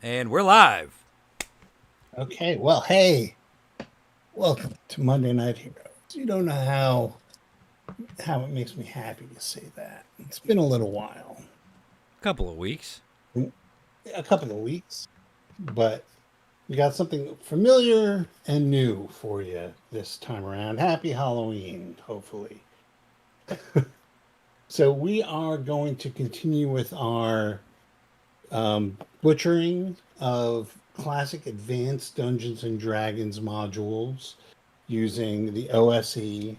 And we're live. Okay, well, hey, welcome to Monday Night Heroes. You don't know how it makes me happy to say that. It's been a little while, Couple of weeks. a couple of weeks, but we got something familiar and new for you this time around. Happy Halloween, hopefully. So we are going to continue with our butchering of classic advanced Dungeons and Dragons modules using the OSE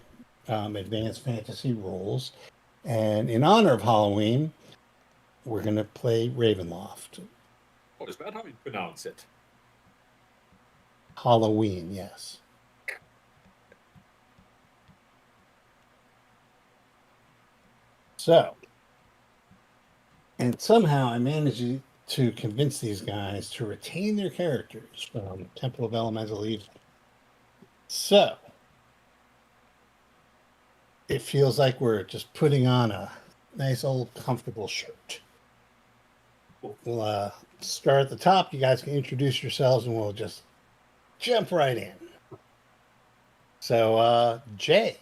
Advanced Fantasy rules. And in honor of Halloween, we're going to play Ravenloft. What is that how you pronounce it? Halloween, yes. So, and somehow I managed to convince these guys to retain their characters from Temple of Elemental Evil. So, it feels like we're just putting on a nice old comfortable shirt. We'll start at the top. You guys can introduce yourselves and we'll just jump right in. So, Jay.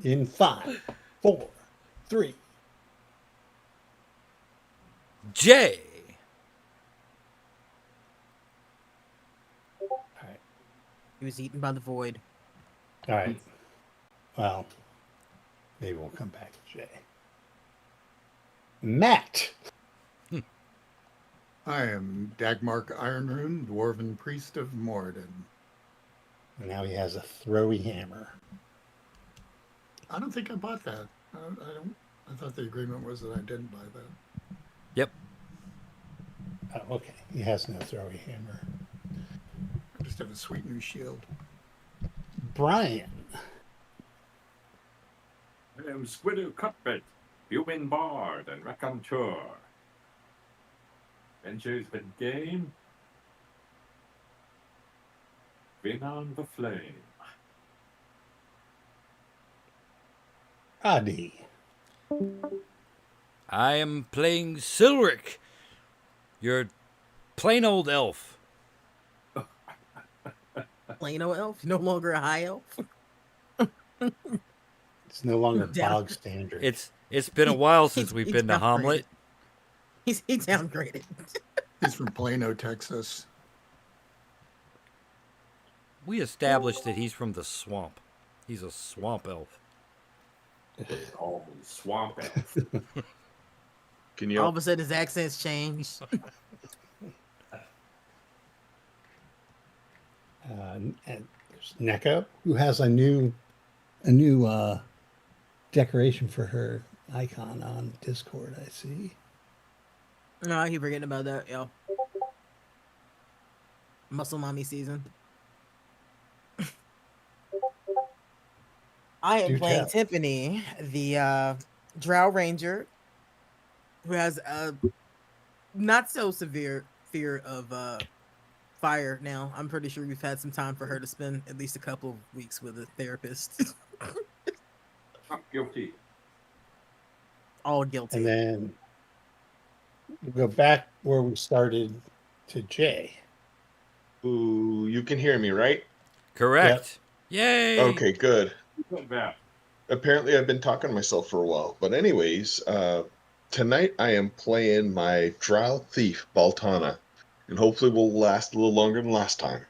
In 5, 4, 3. Jay. All right. He was eaten by the void. All right. Well, maybe we'll come back to Jay. Matt. I am Dagmark Ironrune, Dwarven Priest of Moradin. And now he has a throwy hammer. I don't think I bought that. I thought the agreement was that I didn't buy that. Yep. Oh, okay. He has no throwy hammer. I just have a sweet new shield. Brian. I am Squiddo Cuthbert, human bard and raconteur. Ventures the game. Been on the flame. Adi. I am playing Silric, your plain old elf. Plain old elf, no longer a high elf. It's no longer Down. bog standard. It's been a while since we've been to Hommlet. He downgraded. He's from Plano, Texas. We established that he's from the swamp. He's a swamp elf. Oh, swamp elf. Can you All of a sudden, his accents changed. And there's Neko, who has a new decoration for her icon on Discord, I see. No, I keep forgetting about that, yo. Muscle mommy season. I am Do playing tell. Tiffany, the Drow Ranger, who has a not so severe fear of fire now. I'm pretty sure we've had some time for her to spend at least a couple of weeks with a therapist. I'm guilty. All guilty. And then we'll go back where we started to Jay. Ooh, you can hear me, right? Correct. Yay. Okay, good. Come back. Apparently I've been talking to myself for a while. But anyways, tonight I am playing my Drow Thief, Baltana. And hopefully will last a little longer than last time.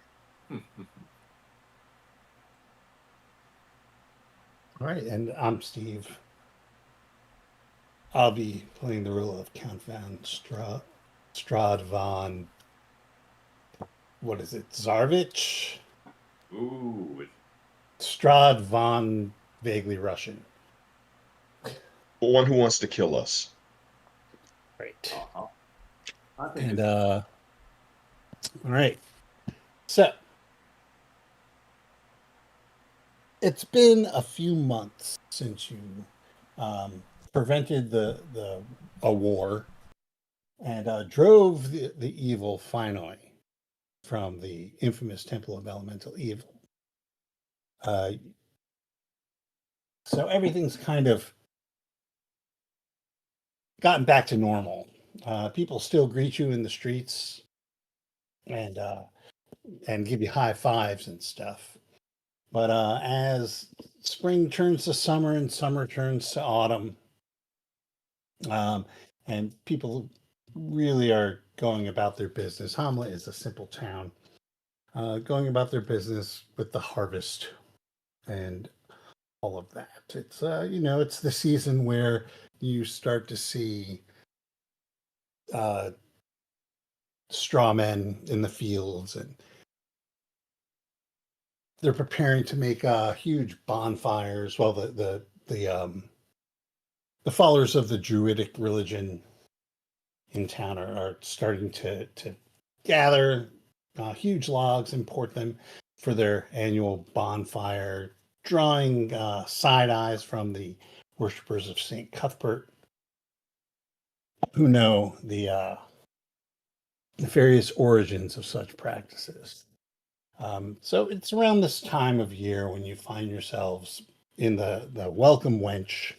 All right, and I'm Steve. I'll be playing the role of Count Van Straud von, what is it, Zarvich? Ooh. Straud von vaguely Russian. But one who wants to kill us. Right. I think And it's all right. So it's been a few months since you prevented a war and drove the evil finally from the infamous Temple of Elemental Evil. So everything's kind of gotten back to normal. People still greet you in the streets and give you high fives and stuff. But as spring turns to summer and summer turns to autumn, and people really are going about their business. Hommlet is a simple town, going about their business with the harvest and all of that. It's it's the season where you start to see straw men in the fields, and they're preparing to make huge bonfires. Well, the followers of the Druidic religion in town are starting to gather huge logs and port them for their annual bonfire, drawing side eyes from the worshippers of St. Cuthbert, who know the various origins of such practices. So it's around this time of year when you find yourselves in the welcome wench,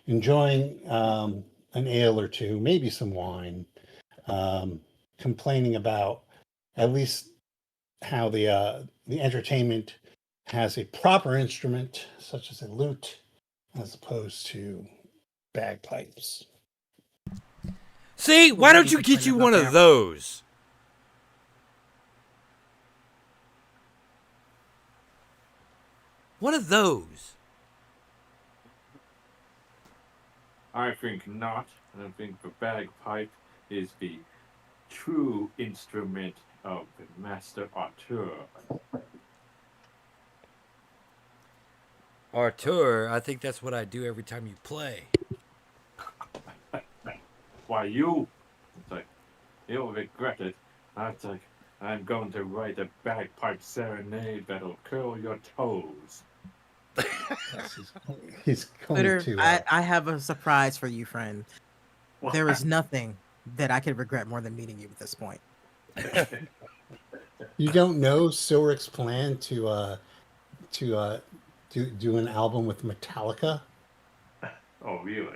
enjoying an ale or two, maybe some wine, complaining about at least how the entertainment has a proper instrument, such as a lute, as opposed to bagpipes. See, why don't you get you one of those? One of those. I think not. I think the bagpipe is the true instrument of the master auteur. Artur, I think that's what I do every time you play. Why you? It's like, you'll regret it. It's like, I'm going to write a bagpipe serenade that'll curl your toes. He's going Twitter, to. I have a surprise for you, friend. There is nothing that I could regret more than meeting you at this point. You don't know Silric's plan to do an album with Metallica? Oh, really?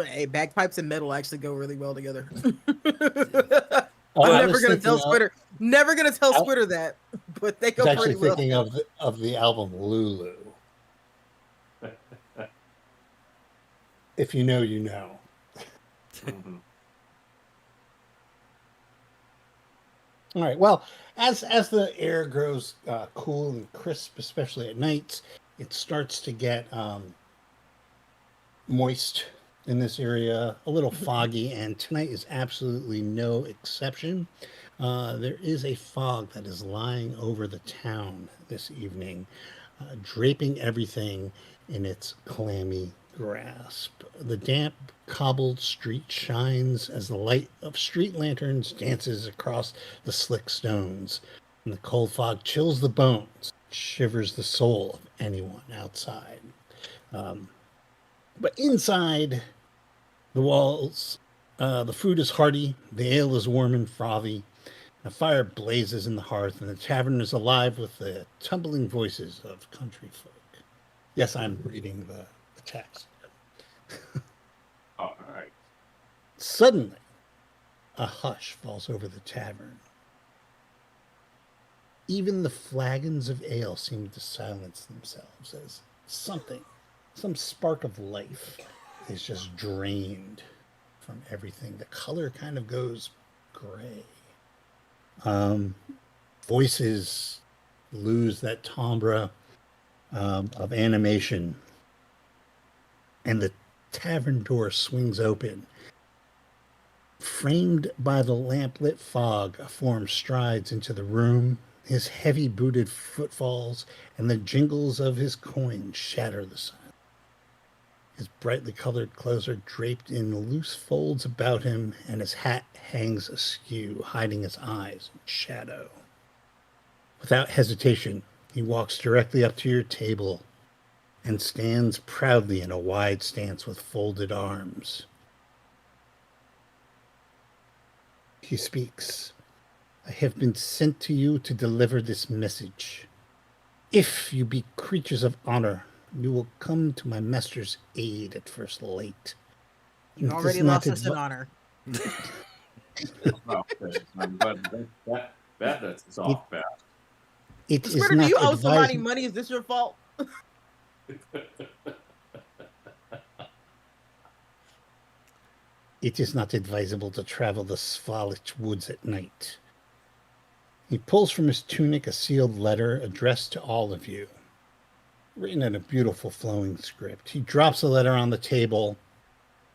Hey, bagpipes and metal actually go really well together. Oh, I'm I never was gonna thinking tell Squitter. Never gonna tell I- Squitter that, but they I go was actually pretty well. thinking of the album Lulu. If you know, you know. Mhm. All right. Well, as the air grows cool and crisp, especially at nights, it starts to get moist in this area, a little foggy, and tonight is absolutely no exception. There is a fog that is lying over the town this evening, draping everything in its clammy grasp. The damp, cobbled street shines as the light of street lanterns dances across the slick stones, and the cold fog chills the bones, shivers the soul of anyone outside. But inside the walls, the food is hearty, the ale is warm and frothy, a fire blazes in the hearth, and the tavern is alive with the tumbling voices of country folk. Yes, I'm reading the text. All right. Suddenly, a hush falls over the tavern. Even the flagons of ale seem to silence themselves as some spark of life is just drained from everything. The color kind of goes gray. Voices lose that timbre of animation, and the tavern door swings open. Framed by the lamplit fog, a form strides into the room. His heavy-booted footfalls and the jingles of his coins shatter the silence. His brightly colored clothes are draped in loose folds about him, and his hat hangs askew, hiding his eyes in shadow. Without hesitation, he walks directly up to your table and stands proudly in a wide stance with folded arms. He speaks. I have been sent to you to deliver this message. If you be creatures of honor, You will come to my master's aid at first light. You It is already not lost us in advi- honor. Oh, okay. I'm glad that's a It, soft pass. it is Squirter, do not you owe somebody advised. money? Is this your fault? It is not advisable to travel the Svalich woods at night. He pulls from his tunic a sealed letter addressed to all of you, written in a beautiful flowing script. He drops the letter on the table.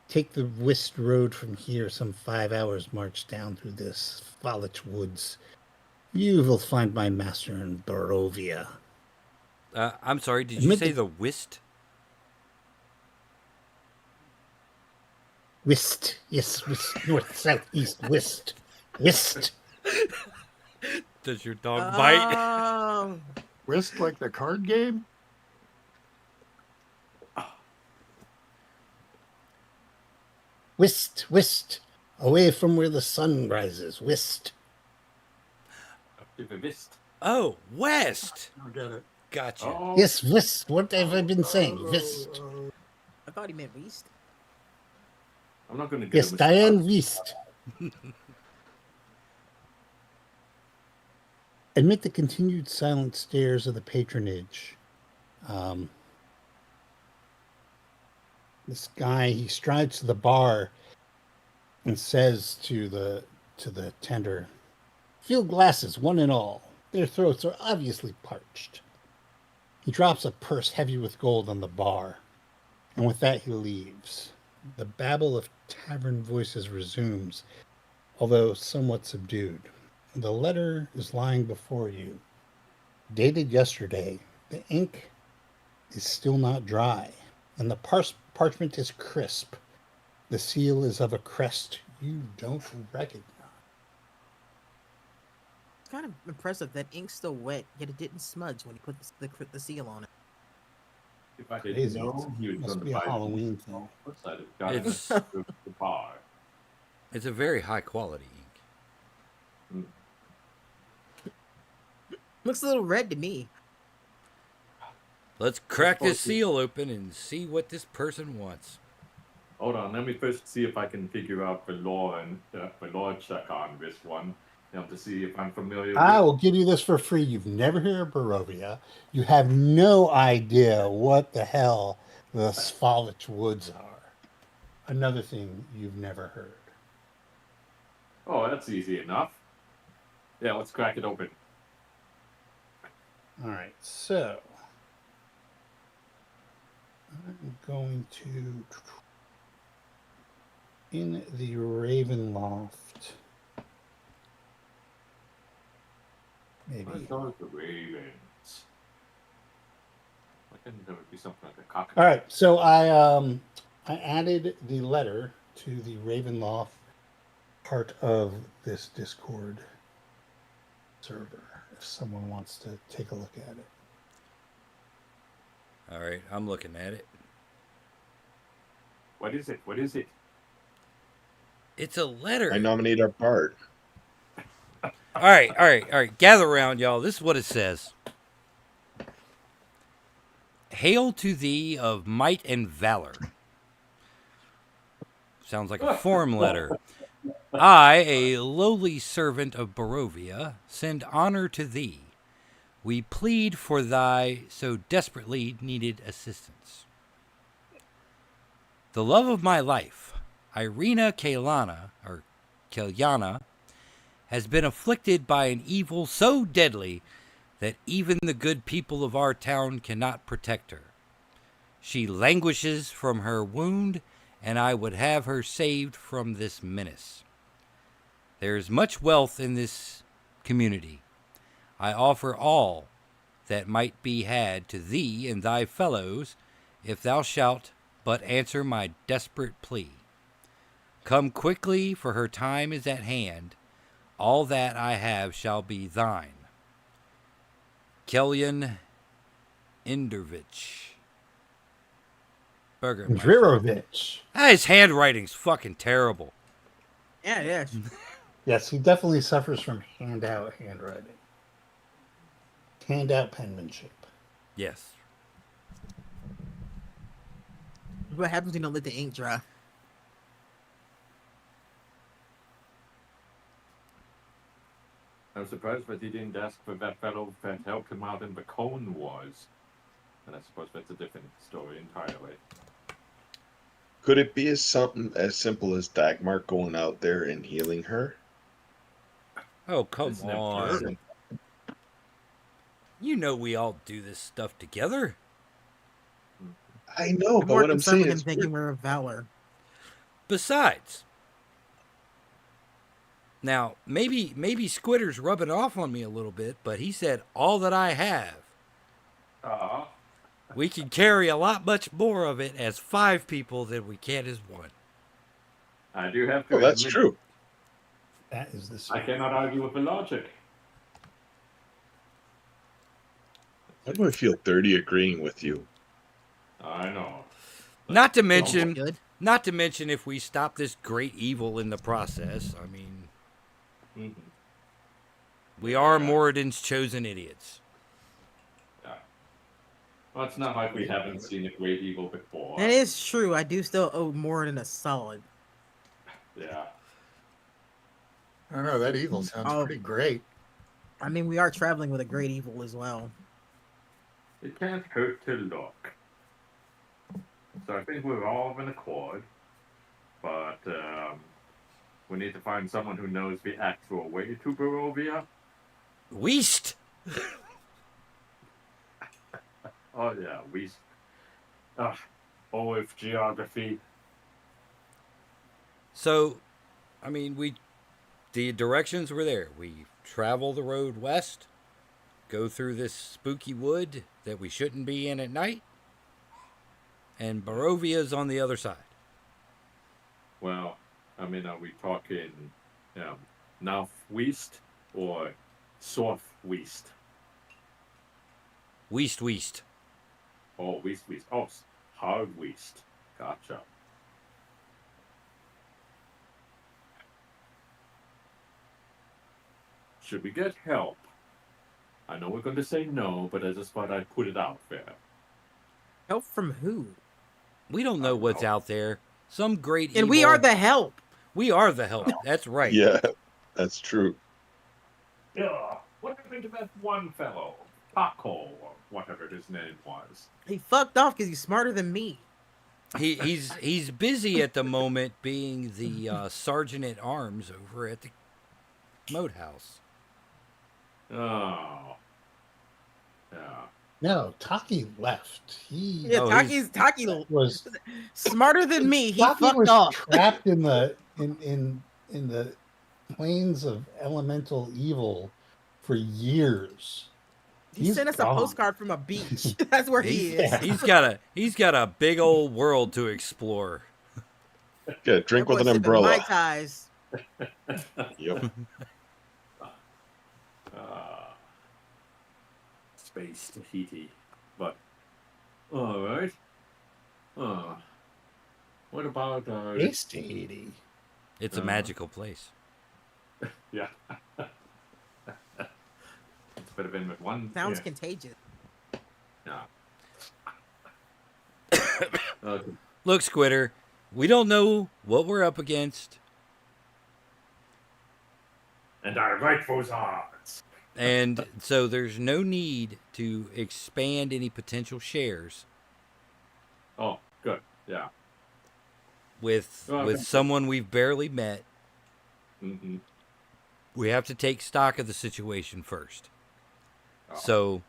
Take the West Road from here, some 5 hours march down through the Svalich woods. You will find my master in Barovia. I'm sorry, did you Admit say that- the whist? West, yes, west, north, south, east, west, west. Does your dog bite? Whist like the card game? Whist, whist, away from where the sun rises. Whist. If I missed. Oh, west. I don't get it. Gotcha. Oh, Yes, whist. What have I been saying? Whist. I thought he meant Beast. I'm not going to get Yes, a Diane Whist. Amid the continued silent stares of the patronage, this guy, he strides to the bar and says to the tender, "Fill glasses, one and all. Their throats are obviously parched." He drops a purse heavy with gold on the bar, and with that he leaves. The babble of tavern voices resumes, although somewhat subdued. The letter is lying before you, dated yesterday. The ink is still not dry, and the parchment is crisp. The seal is of a crest you don't recognize. It's kind of impressive that ink's still wet, yet it didn't smudge when he put the seal on it. If I didn't Crazy. know he was Must going to be a buy Halloween it, thing. I'd have gotten It's- it to the bar. It's a very high quality ink. Looks a little red to me. Let's crack this supposed to- seal open and see what this person wants. Hold on, let me first see if I can figure out the law check on this one. To see if I'm familiar I with will give you this for free. You've never heard of Barovia. You have no idea what the hell the Svalich woods are. Another thing you've never heard. Oh, that's easy enough. Yeah, let's crack it open. All right, so I'm going to, in the Ravenloft, maybe. Let's go with the Ravens. I think there would be something like a cock. All right, so I added the letter to the Ravenloft part of this Discord server. If someone wants to take a look at it. All right, I'm looking at it. What is it? What is it? It's a letter. I nominate our Bart. All right. Gather around, y'all. This is what it says. Hail to thee of might and valor. Sounds like a form letter. I, a lowly servant of Barovia, send honor to thee. We plead for thy so desperately needed assistance. The love of my life, Irina Kalyana, has been afflicted by an evil so deadly that even the good people of our town cannot protect her. She languishes from her wound, and I would have her saved from this menace. There is much wealth in this community. I offer all that might be had to thee and thy fellows, if thou shalt but answer my desperate plea. Come quickly, for her time is at hand. All that I have shall be thine. Kelyan Indervich. Burgermeister. Drirovich. His handwriting's fucking terrible. Yeah. Yes, he definitely suffers from handout handwriting. Handout penmanship. Yes. What happens when you don't let the ink dry? I'm surprised that he didn't ask for that fellow that helped him out in the Cone Wars. And I suppose that's a different story entirely. Could it be as something as simple as Dagmar going out there and healing her? Oh, come It's never on. happened. You know we all do this stuff together. I know, I'm but more what I'm concerned saying with him is, thinking we're of valor. Besides, now maybe Squitter's rubbing off on me a little bit, but he said all that I have. We can carry a lot much more of it as 5 people than we can as 1. I do have to oh, that's admit, true. That is the I spirit. cannot argue with the logic. Why do I feel dirty agreeing with you? I know. Not to Well, mention, good. if we stop this great evil in the process. I mean, Mhm. we are Moradin's chosen idiots. Yeah. Well, it's not like we haven't seen a great evil before. That is true. I do still owe more than a solid. Yeah. I don't know. That evil sounds Oh. pretty great. I mean, we are traveling with a great evil as well. It can't hurt to look. So I think we're all of an accord. But we need to find someone who knows the actual way to Barovia. Weast! Oh, yeah, we. With geography. So, I mean, the directions were there. We travel the road west, go through this spooky wood that we shouldn't be in at night, and Barovia's on the other side. Well, I mean, are we talking northwest or southwest? Weast. Oh, west. Oh, hard west. Gotcha. Should we get help? I know we're going to say no, but I just thought I'd put it out there. Help from who? We don't know what's out there. Some great evil. And we are the help. We are the help. That's right. Yeah, that's true. Yeah. What happened to that one fellow? Paco, or whatever his name was. He fucked off because he's smarter than me. He's busy at the moment being the sergeant at arms over at the Moat House. Oh. Yeah. No, Taki left. He Yeah, Oh, Taki was smarter than me. He Taki fucked was off. trapped in the plains of elemental evil for years. He He's sent us gone. a postcard from a beach. That's where he is. Yeah. He's got a big old world to explore. Yeah, drink That with boy an sipping Mai umbrella. Tais. Yep. Space Tahiti. But, alright. What about, Space Tahiti. It's a magical place. yeah. It's better than with one. Sounds yeah. contagious. Yeah. Okay. Look, Squitter, we don't know what we're up against, And I write those odds. and so there's no need to expand any potential shares Oh, good. Yeah. with Oh, okay. someone we've barely met. Mm-hmm. We have to take stock of the situation first. Oh. So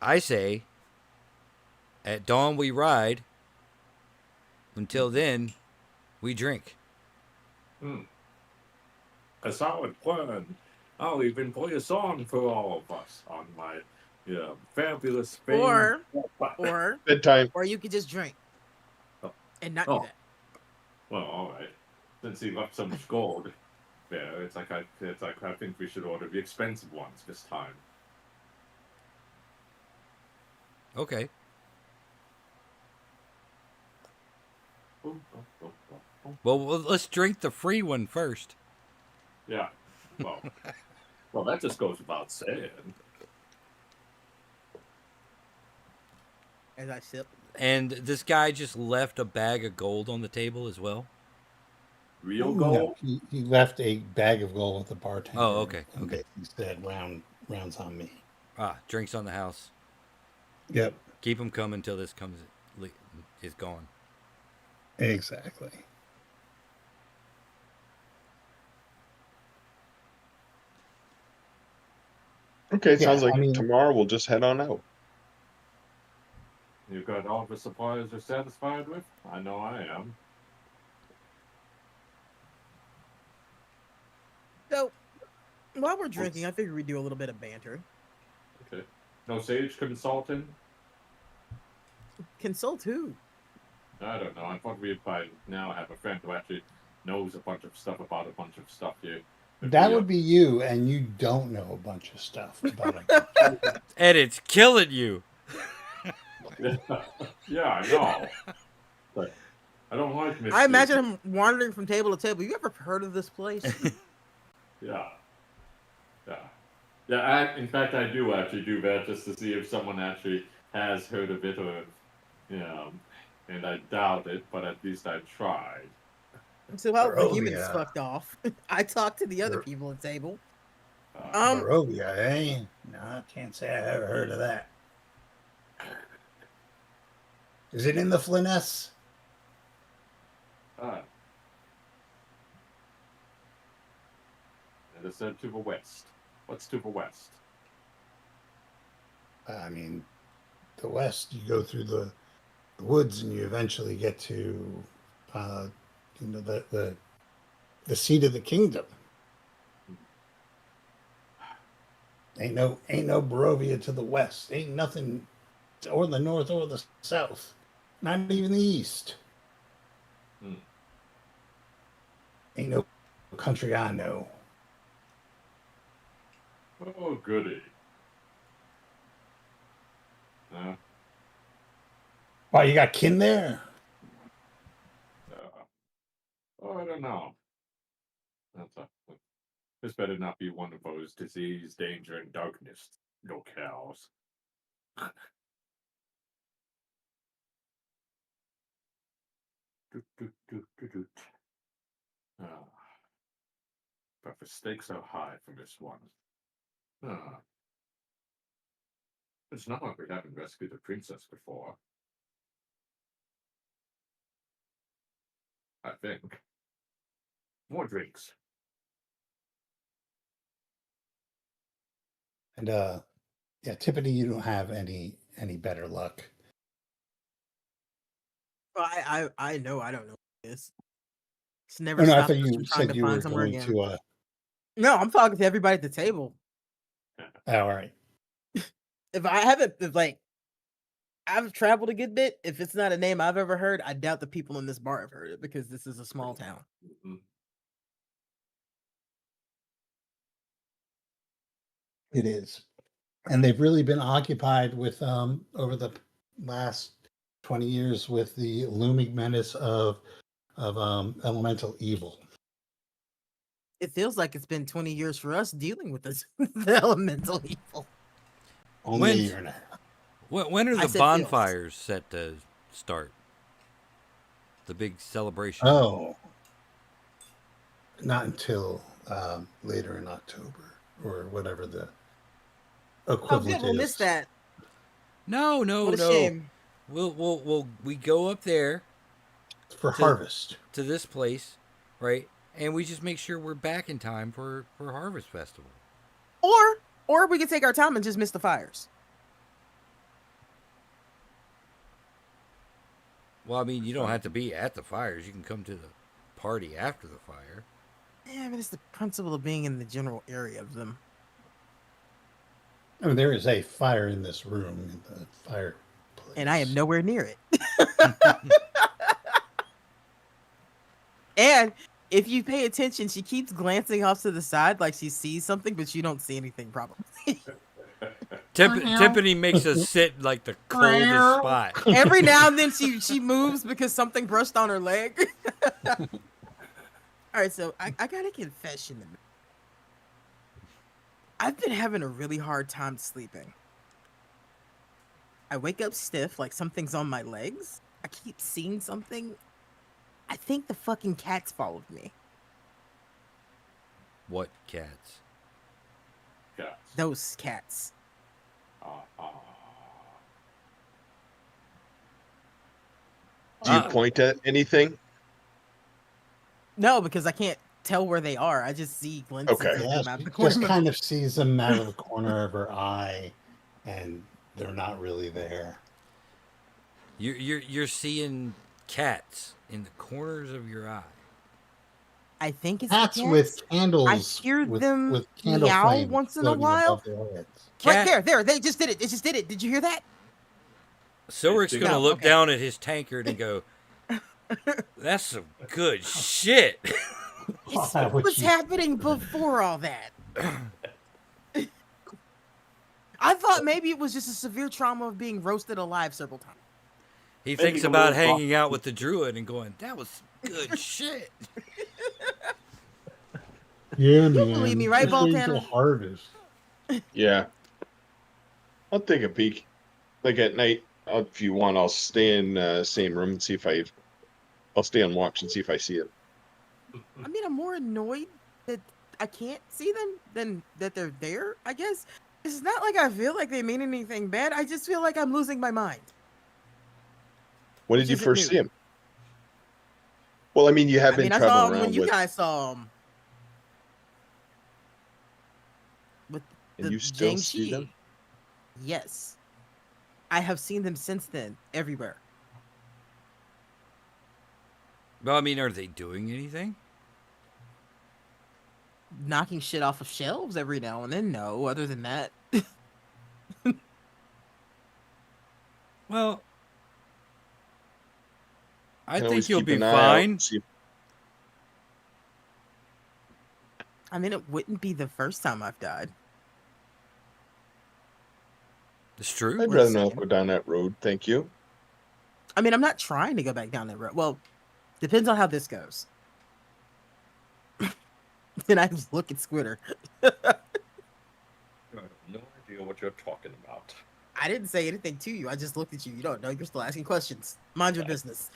I say, at dawn we ride. Until then, we drink. A solid plan. I'll even play a song for all of us on my fabulous fame. Or Bedtime. you could just drink and not Oh. do that. Well, all right. Since he left so much gold there, it's like I think we should order the expensive ones this time. Okay. Well, let's drink the free one first. Yeah. Well, that just goes without saying. as I sip. And this guy just left a bag of gold on the table as well. Real No, gold? he left a bag of gold with the bartender. Oh, okay, And okay. basically said, rounds on me. Ah, drinks on the house. Yep, Keep them coming till this is gone. exactly. Okay, it Yeah, sounds like I mean, tomorrow we'll just head on out. You've got all the supplies you're satisfied with? I know I am. So while we're drinking, I figure we do a little bit of banter. Okay. No sage consultant? Consult who? I don't know. I thought we'd by now have a friend who actually knows a bunch of stuff about a bunch of stuff here. that would be you, and you don't know a bunch of stuff about it. And it's killing you. Yeah, I know. But I don't like mystery. I imagine him wandering from table to table. You ever heard of this place? Yeah. Yeah. Yeah, in fact, I do actually do that just to see if someone actually has heard of it or, and I doubt it, but at least I tried. So how the Barovia. humans fucked off. I talked to the other people at the table. Barovia, eh? No, I can't say I ever heard of that. Is it in the Flyness? It is said to the west. What's to the west? I mean, the west, you go through the woods and you eventually get to, the seat of the kingdom. Ain't no Barovia to the west. Ain't nothing, or the north or the south. Not even the east. Ain't no country I know. Oh, goody. Why, you got kin there? I don't know. This better not be one of those disease, danger, and darkness locales. But the stakes are high for this one. It's not like we haven't rescued a princess before. I think. More drinks. And yeah, Tiffany, you don't have any better luck. I know I don't know this. It's never Oh, no, I stopped thought us you from trying said to you were find somewhere going again. to. No, I'm talking to everybody at the table. All right. If I haven't, I've traveled a good bit. If it's not a name I've ever heard, I doubt the people in this bar have heard it because this is a small town. Mm-hmm. It is. And they've really been occupied with over the last 20 years with the looming menace of elemental evil. It feels like it's been 20 years for us dealing with this the elemental evil. Only a year and a half. When are I the said bonfires set to start? The big celebration. Oh, not until later in October or whatever the equivalent We'll is. miss that. No. What a shame. We go up there For harvest to this place, right? And we just make sure we're back in time for Harvest Festival. Or we could take our time and just miss the fires. Well, I mean, you don't have to be at the fires. You can come to the party after the fire. Yeah, but it's the principle of being in the general area of them. I mean, there is a fire in this room, in the fireplace. And I am nowhere near it. And if you pay attention, she keeps glancing off to the side like she sees something, but you don't see anything, probably. Tiffany makes us sit like the coldest spot. Every now and then she moves because something brushed on her leg. All right, so I got a confession to make. I've been having a really hard time sleeping. I wake up stiff, like something's on my legs. I keep seeing something. I think the fucking cats followed me. What cats? Yes. Those cats. Do you point at anything? No, because I can't tell where they are. I just see glimpses Okay. of Yes, them out she the corner. just of my- kind of sees them out of the corner of her eye, and they're not really there. You're seeing cats in the corners of your eye. I think it's Cats the with cats. candles. I hear them with candle meow flames once in a floating while. above their heads. Cat, Right there. They just did it. They just did it. Did you hear that? Silric's gonna No, look okay. down at his tankard and go, "That's some good shit." It's Why what would was you- happening before all that. I thought maybe it was just a severe trauma of being roasted alive several times. He Maybe thinks the about little hanging out with the druid and going, "That was good shit." Yeah, You believe me, right, Baltana? Hardest. Yeah. I'll take a peek. Like at night, if you want, I'll stay in same room and see if I'll stay on watch and see if I see it. I mean, I'm more annoyed that I can't see them than that they're there, I guess. It's not like I feel like they mean anything bad. I just feel like I'm losing my mind. When Which did you isn't first new. see him? Well, I mean, you have I been mean, I traveling saw them when around you with, guys saw them. With and the you still Jang see Chi. them? Yes. I have seen them since then, everywhere. Well, I mean, are they doing anything? Knocking shit off of shelves every now and then. No, other than that. Well, I Can think always you'll keep be an eye out fine. and see if- I mean, it wouldn't be the first time I've died. It's true. I'd rather not go down that road, thank you. I mean, I'm not trying to go back down that road. Well, depends on how this goes. Then I just look at Squitter. I have no idea what you're talking about. I didn't say anything to you. I just looked at you. You don't know. You're still asking questions. Mind your business.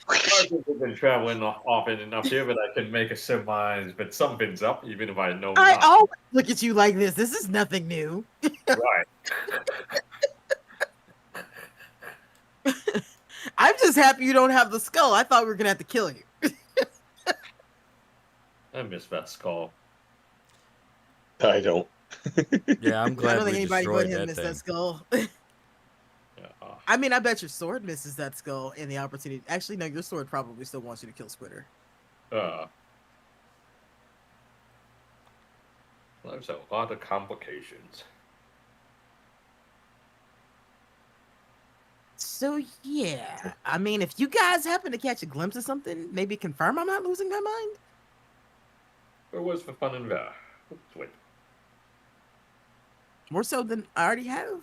I've been traveling often enough here that I can make a surmise, but something's up, even if I know I not. always look at you like this. This is nothing new. Right. I'm just happy you don't have the skull. I thought we were gonna have to kill you. I miss that skull. I don't. Yeah, I'm I glad don't we think anybody but destroyed him that missed thing. that skull. Yeah. I mean, I bet your sword misses that skull and the opportunity. Actually, no, your sword probably still wants you to kill Squitter. There's a lot of complications. So yeah, I mean, if you guys happen to catch a glimpse of something, maybe confirm I'm not losing my mind. Where was the fun in there? Oops, wait. More so than I already have.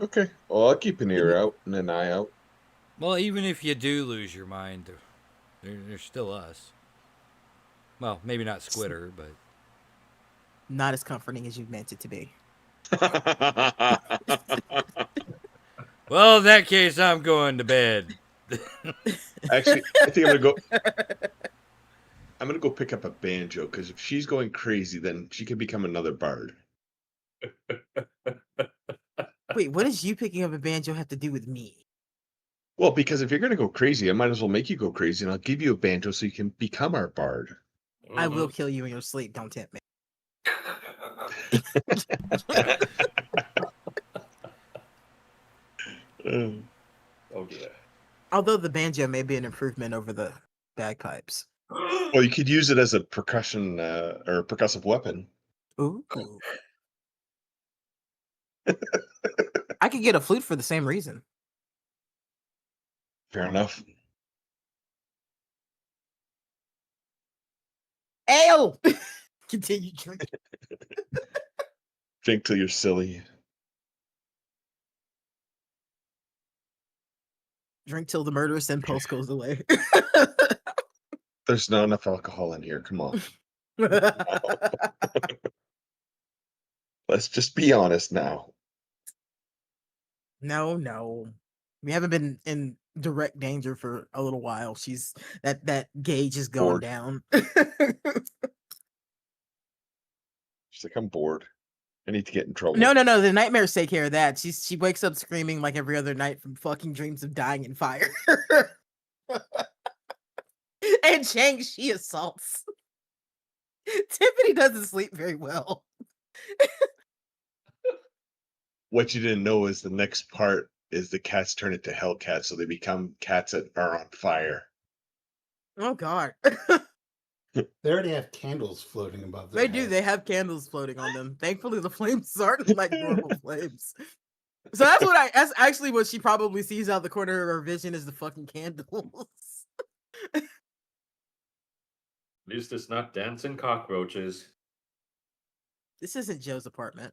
Okay. Well, I'll keep an ear out and an eye out. Well, even if you do lose your mind, there's still us. Well, maybe not Squitter, but Not as comforting as you meant it to be. well, in that case, I'm going to bed. Actually, I think I'm gonna go pick up a banjo, because if she's going crazy, then she could become another bard. Wait, what does you picking up a banjo have to do with me? Well, because if you're gonna go crazy, I might as well make you go crazy, and I'll give you a banjo so you can become our bard. I will kill you in your sleep. Don't tempt me. Oh dear. Although the banjo may be an improvement over the bagpipes. Well, you could use it as a percussion or percussive weapon. Ooh. I could get a flute for the same reason. Fair enough. Ale! Continue drinking. Drink till you're silly. Drink till the murderous impulse goes away. There's not enough alcohol in here. Come on. Let's just be honest now. No. We haven't been in direct danger for a little while. That gauge is going Bored. down. She's like, I'm bored. I need to get in trouble. No. The nightmares take care of that. She wakes up screaming like every other night from fucking dreams of dying in fire. And Shang-Chi assaults. Tiffany doesn't sleep very well. What you didn't know is the next part is the cats turn into Hellcats, so they become cats that are on fire. Oh God. They already have candles floating above their They do. heads. They have candles floating on them. Thankfully, the flames aren't like normal flames. So that's actually what she probably sees out the corner of her vision is the fucking candles. At least it's not dancing cockroaches. This isn't Joe's apartment.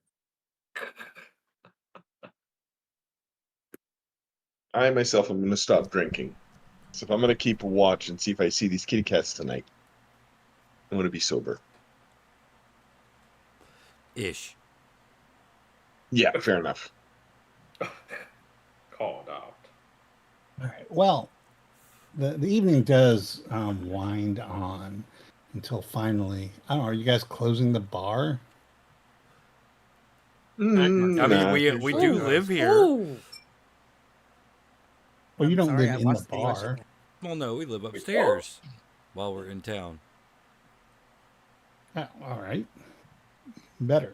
I myself am going to stop drinking. So if I'm going to keep a watch and see if I see these kitty cats tonight, I'm going to be sober. Ish. Yeah, fair enough. Called out. All right. Well, the evening does wind on until finally. I don't know. Are you guys closing the bar? I mean, Nah. we do Ooh. live here. Ooh. Well, you I'm don't sorry, live I in the watched video bar. shit. Well, no, we live upstairs while we're in town. Oh, all right. Better.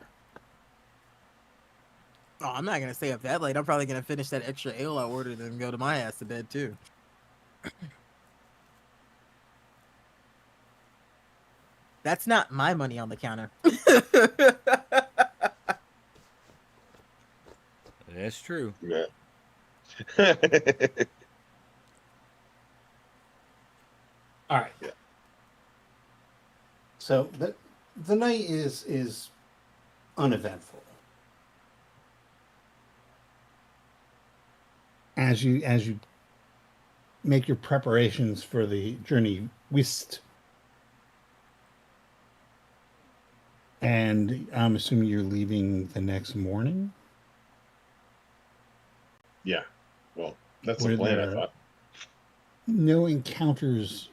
Oh, I'm not gonna stay up that late. I'm probably gonna finish that extra ale I ordered and go to my ass to bed too. That's not my money on the counter. That's true. Yeah. All right. Yeah. So the night is uneventful. As you make your preparations for the journey west, and I'm assuming you're leaving the next morning. Yeah. Well, that's Were the plan, I there thought. no encounters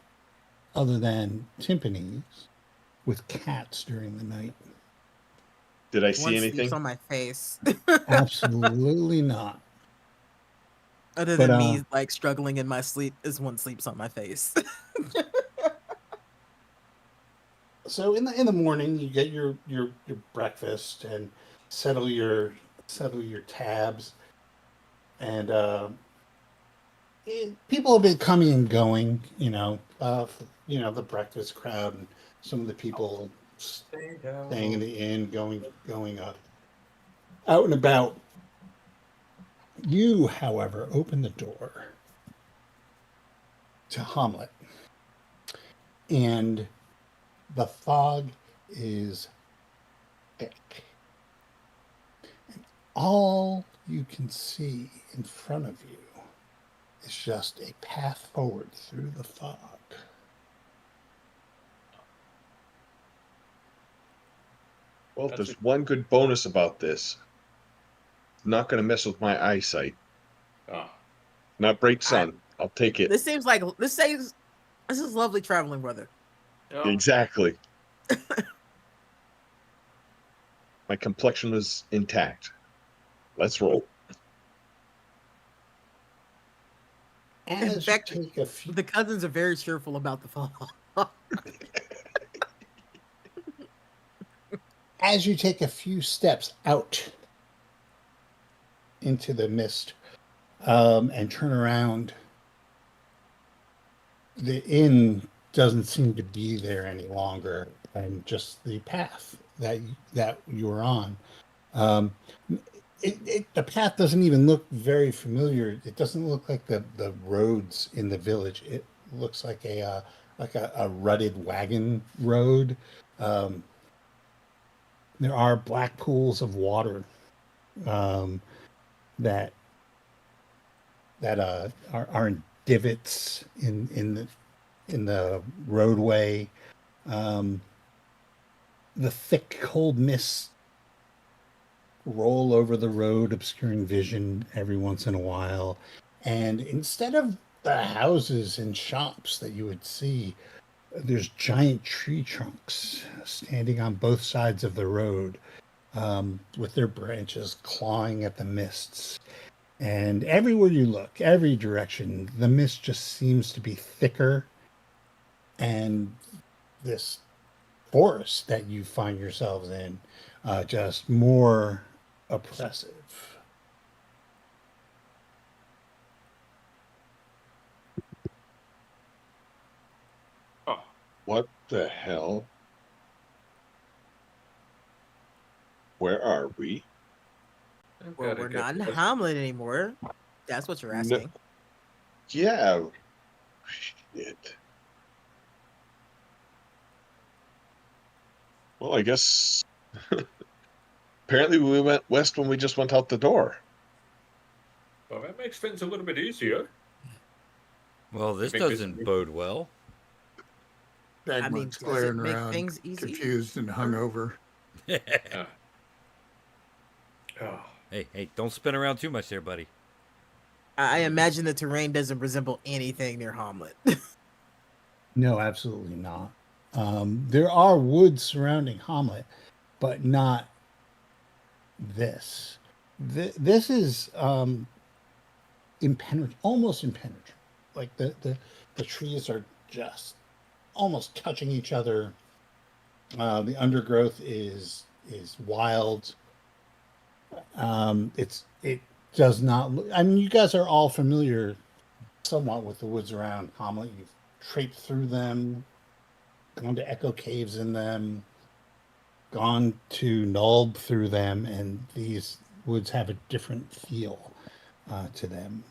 other than timpanis with cats during the night? Did I One see sleeps anything? on my face. Absolutely not. Other But, than me like struggling in my sleep is one sleeps on my face. So in the morning, you get your breakfast and settle your tabs, and people have been coming and going. The breakfast crowd and some of the people staying in the inn, going up, out and about. You, however, open the door to Hommlet, and the fog is thick. All you can see in front of you is just a path forward through the fog. Well, there's one good bonus about this. Not going to mess with my eyesight. Ah, Not bright sun. I'll take it. This is lovely traveling weather. yeah. Exactly. My complexion is intact. Let's roll. As In fact, you take a few, the cousins are very cheerful about the fall. as you take a few steps out into the mist, and turn around, the inn doesn't seem to be there any longer, and just the path that you were on. The path doesn't even look very familiar. It doesn't look like the roads in the village. It looks like a rutted wagon road. There are black pools of water that are in divots in the roadway. The thick cold mist roll over the road, obscuring vision every once in a while. And instead of the houses and shops that you would see, there's giant tree trunks standing on both sides of the road, with their branches clawing at the mists. And everywhere you look, every direction, the mist just seems to be thicker. And this forest that you find yourselves in, just more oppressive. Oh, What the hell? Where are we? I've Well, gotta we're get not in this. Hamlet anymore. That's what you're No, asking. yeah. Shit. Well, I guess apparently we went west when we just went out the door. Well, that makes things a little bit easier. Well, this think this- doesn't bode well. I mean, Dagmar's does it glaring make around, things easy? confused and hungover. Uh, oh, Hey, don't spin around too much there, buddy. I imagine the terrain doesn't resemble anything near Hamlet. No, absolutely not. There are woods surrounding Hamlet, but not this. This is impenetrable, almost impenetrable. Like the trees are just almost touching each other. The undergrowth is wild. It does not look. I mean, you guys are all familiar somewhat with the woods around Hamlet. You've traipsed through them, gone to echo caves in them, gone to Nulb through them, and these woods have a different feel to them.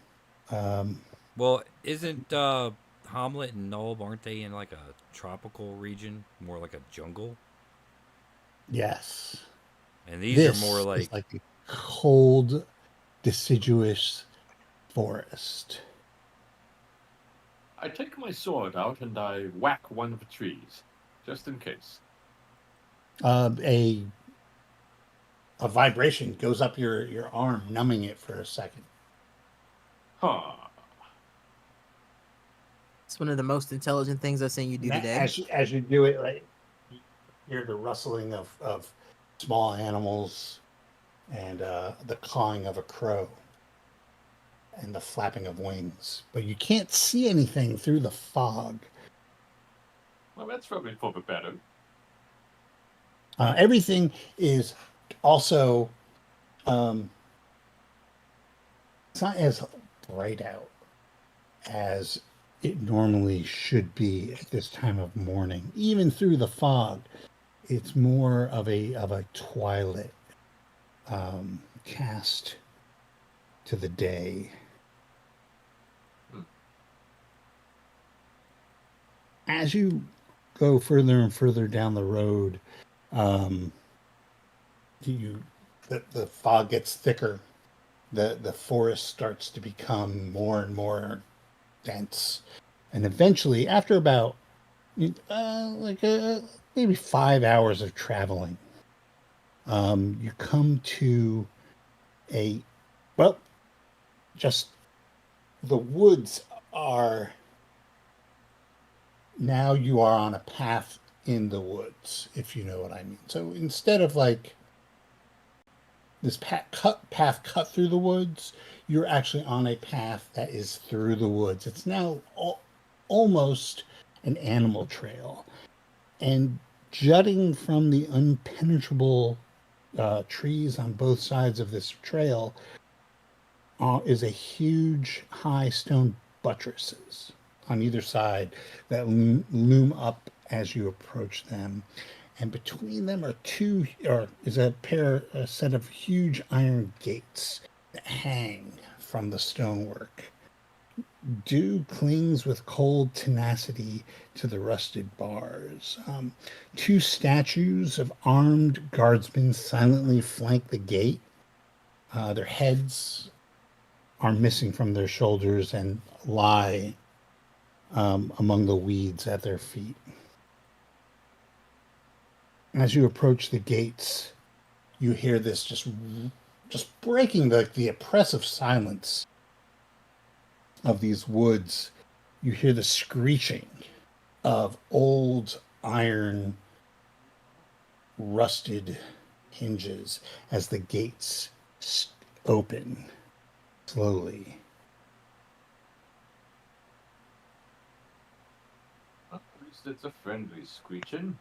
Well, isn't Hamlet and Nulb, aren't they in like a tropical region, more like a jungle? Yes, And these this are more is like like a cold, deciduous forest. I take my sword out and I whack one of the trees, just in case. A vibration goes up your arm, numbing it for a second. Huh. It's one of the most intelligent things I've seen you do today. As you do it, like you hear the rustling of small animals and the cawing of a crow and the flapping of wings, but you can't see anything through the fog. Well, that's probably for the better. Everything is also it's not as bright out as it normally should be at this time of morning. Even through the fog, it's more of a twilight cast to the day. As you go further and further down the road, the fog gets thicker. The forest starts to become more and more dense, and eventually, after about maybe 5 hours of traveling, you come to just the woods are. Now you are on a path in the woods, if you know what I mean. So instead of like this path cut through the woods, you're actually on a path that is through the woods. It's now almost an animal trail. And jutting from the impenetrable trees on both sides of this trail is a huge high stone buttresses on either side that loom up as you approach them. And between them are a set of huge iron gates that hang from the stonework. Dew clings with cold tenacity to the rusted bars. Two statues of armed guardsmen silently flank the gate. Their heads are missing from their shoulders and lie among the weeds at their feet. As you approach the gates, you hear this just breaking the oppressive silence of these woods. You hear the screeching of old iron rusted hinges as the gates open slowly. At least it's a friendly screeching.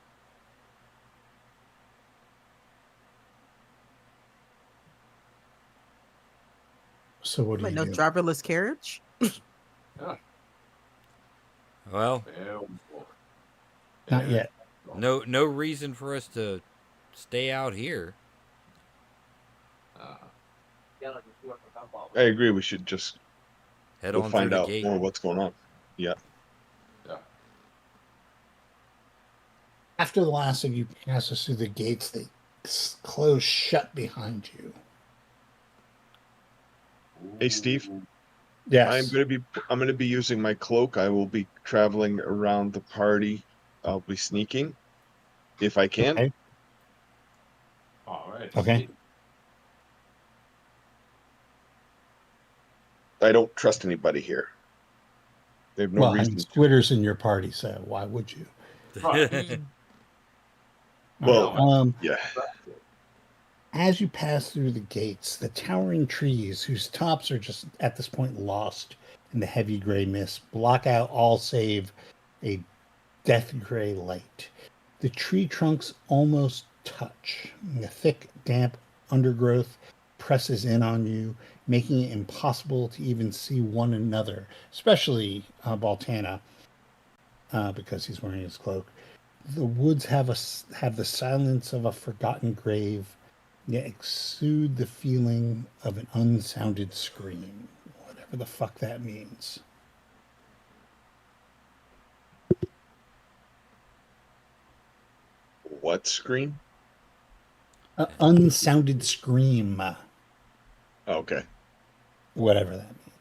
So what do Wait, you no do? driverless carriage? Yeah. Well, Not yet. no reason for us to stay out here. I agree. We should just Head go on through find the out gate. more what's going on. Yeah. Yeah. After the last of you passes through the gates, they close shut behind you. Hey, Steve. Yes. I'm gonna be using my cloak. I will be traveling around the party. I'll be sneaking if I can. Okay. All right. Okay. Sneak. I don't trust anybody here. They have no Well, I mean, reason to. Squidder's in your party, so why would you? Right. Well, Right. yeah. As you pass through the gates, the towering trees, whose tops are just at this point lost in the heavy gray mist, block out all save a death gray light. The tree trunks almost touch. The thick, damp undergrowth presses in on you, making it impossible to even see one another, especially Baltana, because he's wearing his cloak. The woods have the silence of a forgotten grave, yet exude the feeling of an unsounded scream, whatever the fuck that means. What scream? Unsounded scream, Okay. whatever that means.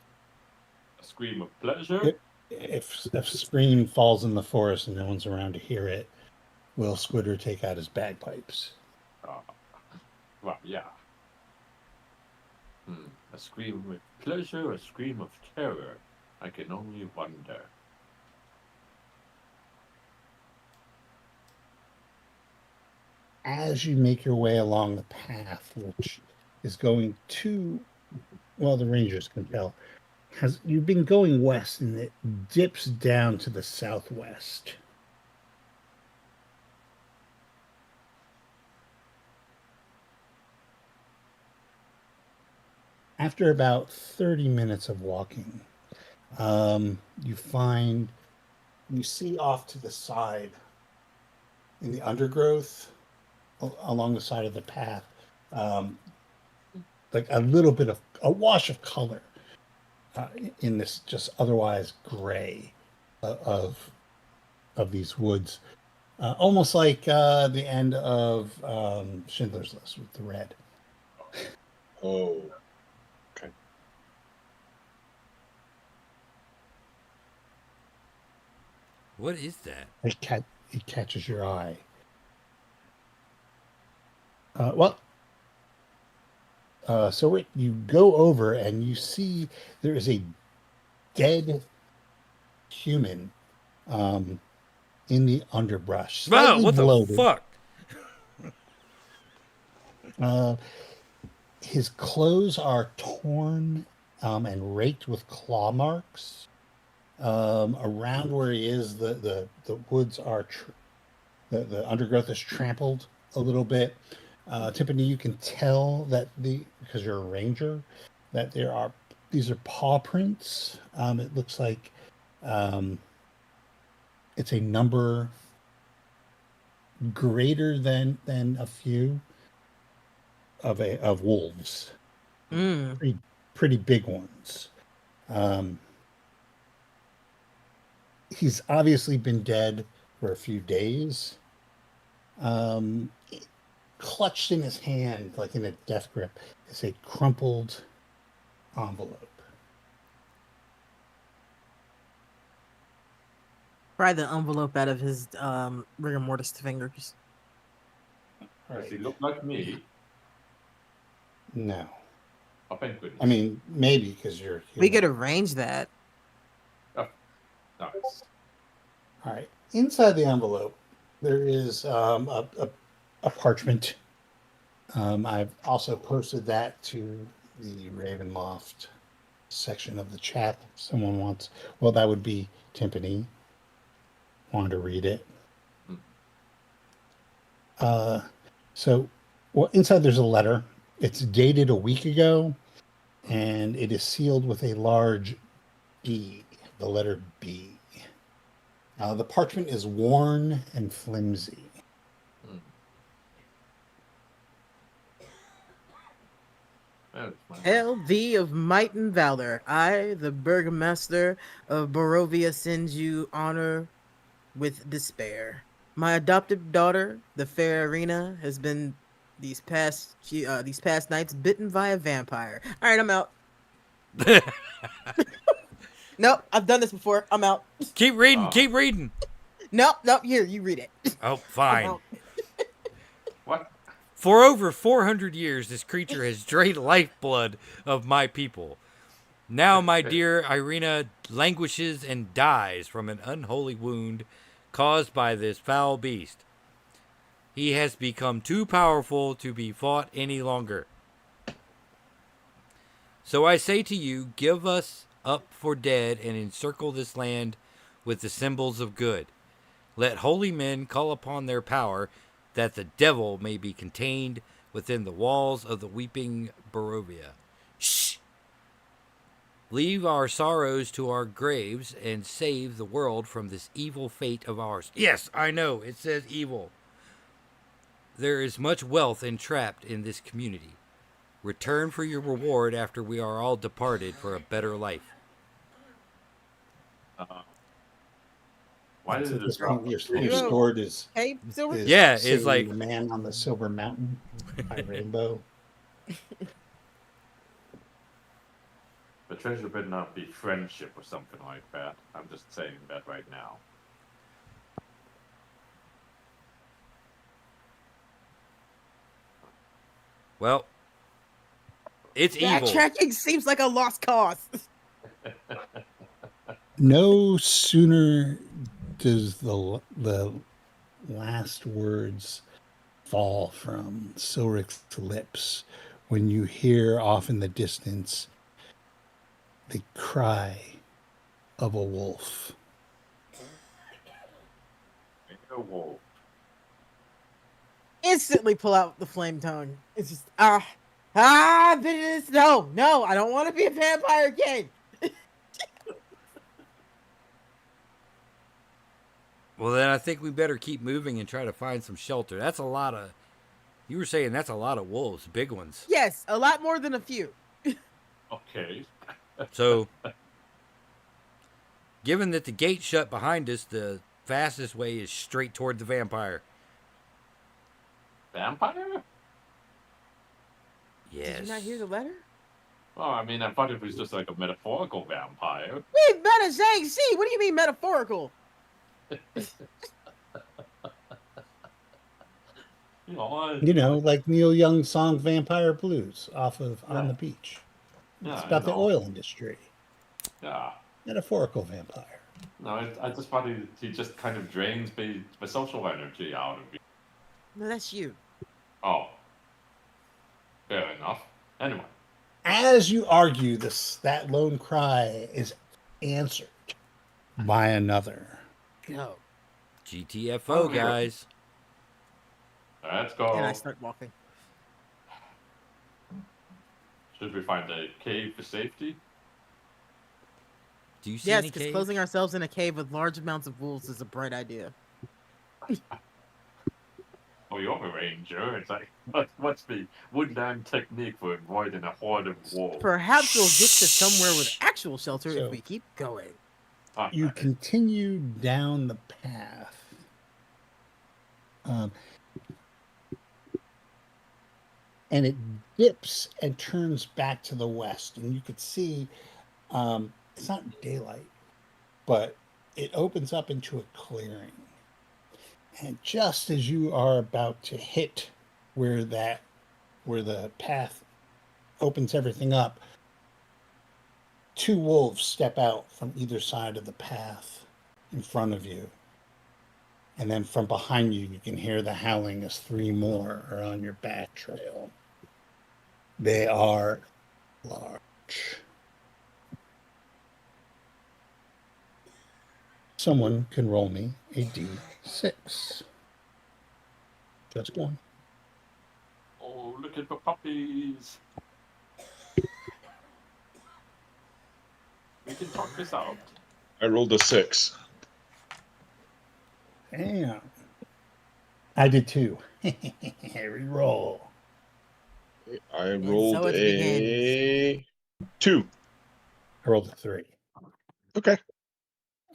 A scream of pleasure. If scream falls in the forest and no one's around to hear it, will Squidder take out his bagpipes? Well, yeah. A scream of pleasure, a scream of terror. I can only wonder. As you make your way along the path, which is going to, well, the rangers can tell, you've been going west and it dips down to the southwest. After about 30 minutes of walking, you see off to the side in the undergrowth along the side of the path, like a little bit of a wash of color in this just otherwise gray of these woods, almost like the end of Schindler's List with the red. Oh. Okay. What is that? It catches your eye. So you go over and you see there is a dead human in the underbrush, Wow, slightly what the bloated. fuck? His clothes are torn and raked with claw marks. Around where he is, the woods are the undergrowth is trampled a little bit. Tiffany, you can tell that because you're a ranger, that these are paw prints. It looks like it's a number greater than a few of wolves. Pretty big ones. He's obviously been dead for a few days. Clutched in his hand, like in a death grip, is a crumpled envelope. Pry the envelope out of his rigor mortis fingers. Does he look like me? No. Oh, thank goodness. I mean, maybe because you're We human. could arrange that. Oh, nice. All right. Inside the envelope, there is a parchment. I've also posted that to the Ravenloft section of the chat. If someone wants, well, that would be Timpani. Wanted to read it. Hmm. So, well, inside there's a letter. It's dated a week ago, and it is sealed with a large B, the letter B. The parchment is worn and flimsy. Hmm. That was my Hail thee of might and valor. I, the burgomaster of Barovia, send you honor with despair. My adopted daughter, the fair Arena, has been these past nights bitten by a vampire. All right, I'm out. Nope, I've done this before. I'm out. Keep reading. Keep reading. Nope. Here, you read it. Oh, I'm fine. out. What? For over 400 years, this creature has drained lifeblood of my people. Now my dear Irina languishes and dies from an unholy wound caused by this foul beast. He has become too powerful to be fought any longer. So I say to you, give us up for dead and encircle this land with the symbols of good. Let holy men call upon their power, that the devil may be contained within the walls of the weeping Barovia. Shh! Leave our sorrows to our graves and save the world from this evil fate of ours. Yes, I know, it says evil. There is much wealth entrapped in this community. Return for your reward after we are all departed for a better life. Why So did at it this drop? point, your You know- sword is Hey, Silver. Yeah, it's Singing like- The Man on the Silver Mountain by Rainbow. The treasure better not be friendship or something like that. I'm just saying that right now. Well, it's evil. Backtracking seems like a lost cause. No sooner does the last words fall from Silric's lips when you hear off in the distance the cry of a wolf. Whoa. Instantly pull out the flame tongue. It's just bitterness. No, I don't want to be a vampire again. Well, then I think we better keep moving and try to find some shelter. That's a lot of... You were saying that's a lot of wolves, big ones. Yes, a lot more than a few. Okay. So, given that the gate shut behind us, the fastest way is straight toward the vampire. Vampire? Yes. Did you not hear the letter? Well, I mean, I thought it was just like a metaphorical vampire. We met a Zhang Si. What do you mean metaphorical? You know, like Neil Young's song Vampire Blues off of On the Beach. Yeah, It's about I the know. oil industry. Yeah. Metaphorical vampire. No, I just thought he just kind of drains the social energy out of me. No, that's you. Oh. Fair enough. Anyway. As you argue this, that lone cry is answered by another. Go. GTFO, Oh, guys. Let's go. And I start walking. Should we find a cave for safety? Do you see Yes, any because caves? closing ourselves in a cave with large amounts of wolves is a bright idea. Oh, you're a ranger. It's like, what's the woodland technique for avoiding a horde of wolves? Perhaps we'll get to somewhere with actual shelter So- if we keep going. You continue down the path. And it dips and turns back to the west. And you could see it's not daylight, but it opens up into a clearing. And just as you are about to hit where the path opens everything up. 2 wolves step out from either side of the path in front of you. And then from behind you, you can hear the howling as 3 more are on your back trail. They are large. Someone can roll me a d6. Just one. Oh, look at the puppies. We can talk this out. I rolled a 6. Damn. I did too. Reroll. I And rolled so it begins. a 2. I rolled a 3. Okay.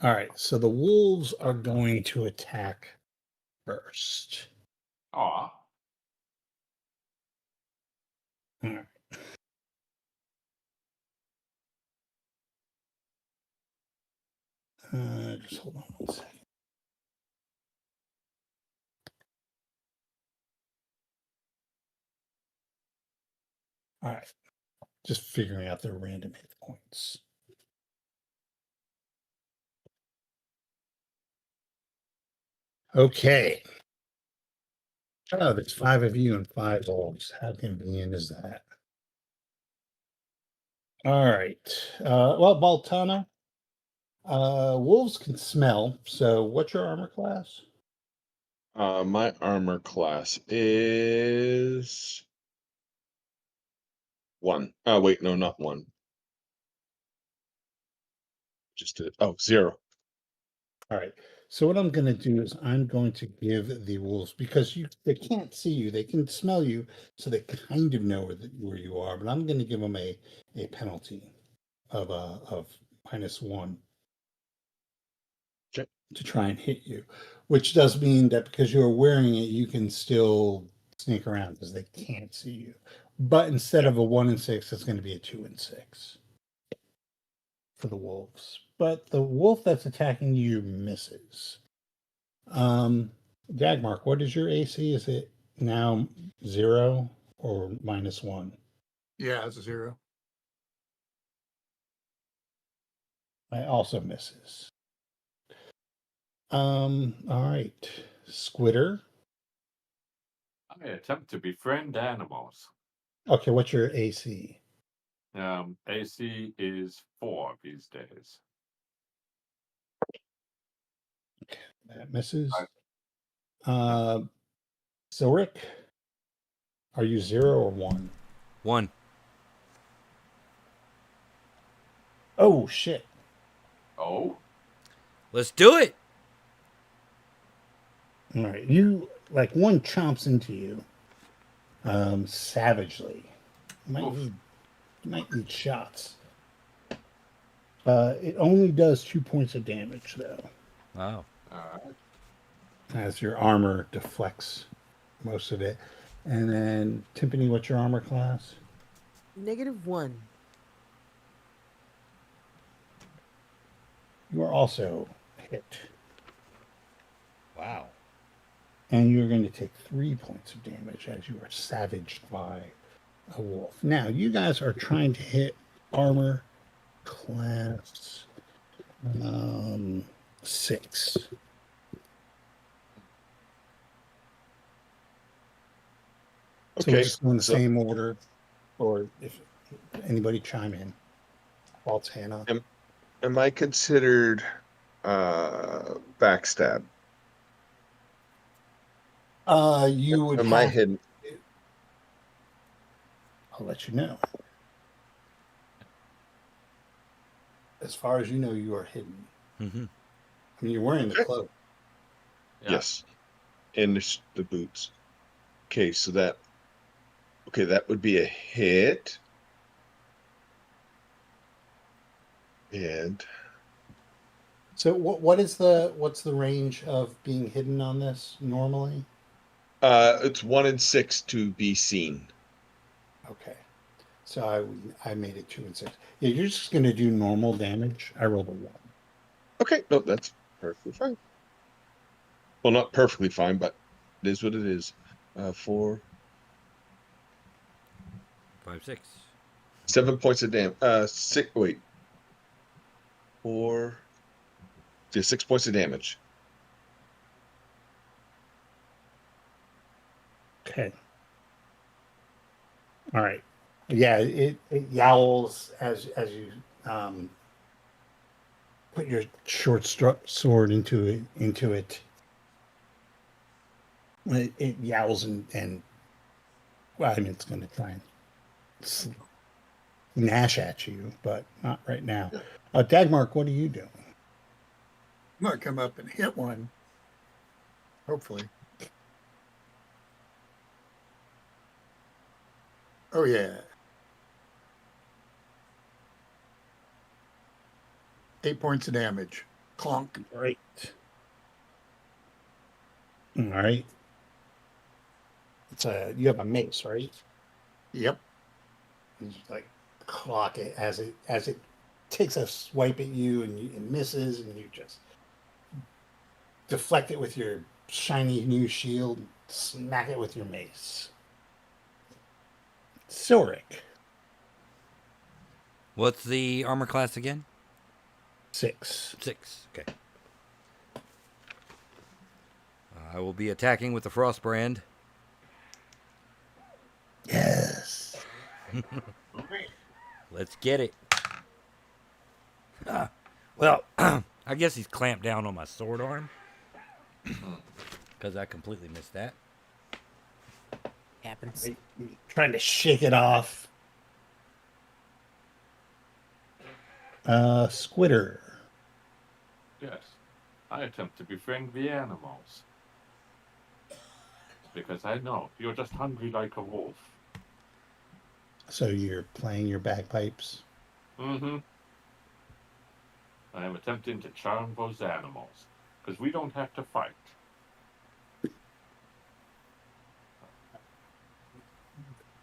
All right. So the wolves are going to attack first. Aw. All right. Just hold on one second. All right. Just figuring out their random hit points. Okay. Oh, there's 5 of you and 5 wolves. How convenient is that? All right. Well, Baltana, wolves can smell. So what's your armor class? My armor class is 1. Oh, wait, no, not 1. Oh, 0. All right. So what I'm going to do is I'm going to give the wolves, because they can't see you, they can smell you, so they kind of know where you are. But I'm going to give them a penalty of -1 Okay. to try and hit you, which does mean that because you're wearing it, you can still sneak around because they can't see you. But instead of a 1 and 6, it's going to be a 2 and 6 for the wolves. But the wolf that's attacking you misses. Dagmark, what is your AC? Is it now 0 or -1? Yeah, it's a 0. I also misses. All right. Squitter. I attempt to befriend animals. Okay, what's your AC? AC is 4 these days. That misses. Right. So Rick, are you 0 or 1? 1. Oh shit. Oh? Let's do it. All right. You like one chomps into you savagely. Oof. You might need shots. It only does 2 points of damage though, Wow. Alright. as your armor deflects most of it. And then Timpani, what's your armor class? -1. You are also hit. Wow. And you're going to take 3 points of damage as you are savaged by a wolf. Now, you guys are trying to hit armor class 6. So we're Okay. just going the So same order, or if anybody chime in. False Hannah. am I considered backstab? You would Am I have. hidden? I'll let you know. As far as you know, you are hidden. Mm-hmm. I mean, you're wearing the Okay. cloak. Yeah. Yes. And the boots. Okay, so that would be a hit. And So what's the range of being hidden on this normally? it's 1 and 6 to be seen. Okay. So I made it 2 and 6. Yeah, you're just gonna do normal damage. I rolled a 1. Okay, no, that's perfectly fine. Well, not perfectly fine, but it is what it is. 4. 5, 6. 7 points of damage. 6. Wait. 4. Yeah, 6 points of damage. Okay. All right. Yeah, it yowls as you put your short sword into it. It yowls and well, I mean, it's going to try and gnash at you, but not right now. Dagmark, what are you doing? I'm gonna come up and hit one. Hopefully. Oh yeah. 8 points of damage. Clonk. Great. All right. You have a mace, right? Yep. You just, like, clock it as it takes a swipe at you and it misses, and you just deflect it with your shiny new shield, smack it with your mace. Silric. What's the armor class again? 6. 6. Okay. I will be attacking with the Frostbrand. Yes. Let's get it. Well, I guess he's clamped down on my sword arm. Because I completely missed that. Happens. Trying to shake it off. Squitter. Yes. I attempt to befriend the animals. Because I know you're just hungry like a wolf. So you're playing your bagpipes. Mm-hmm. I am attempting to charm those animals. Because we don't have to fight.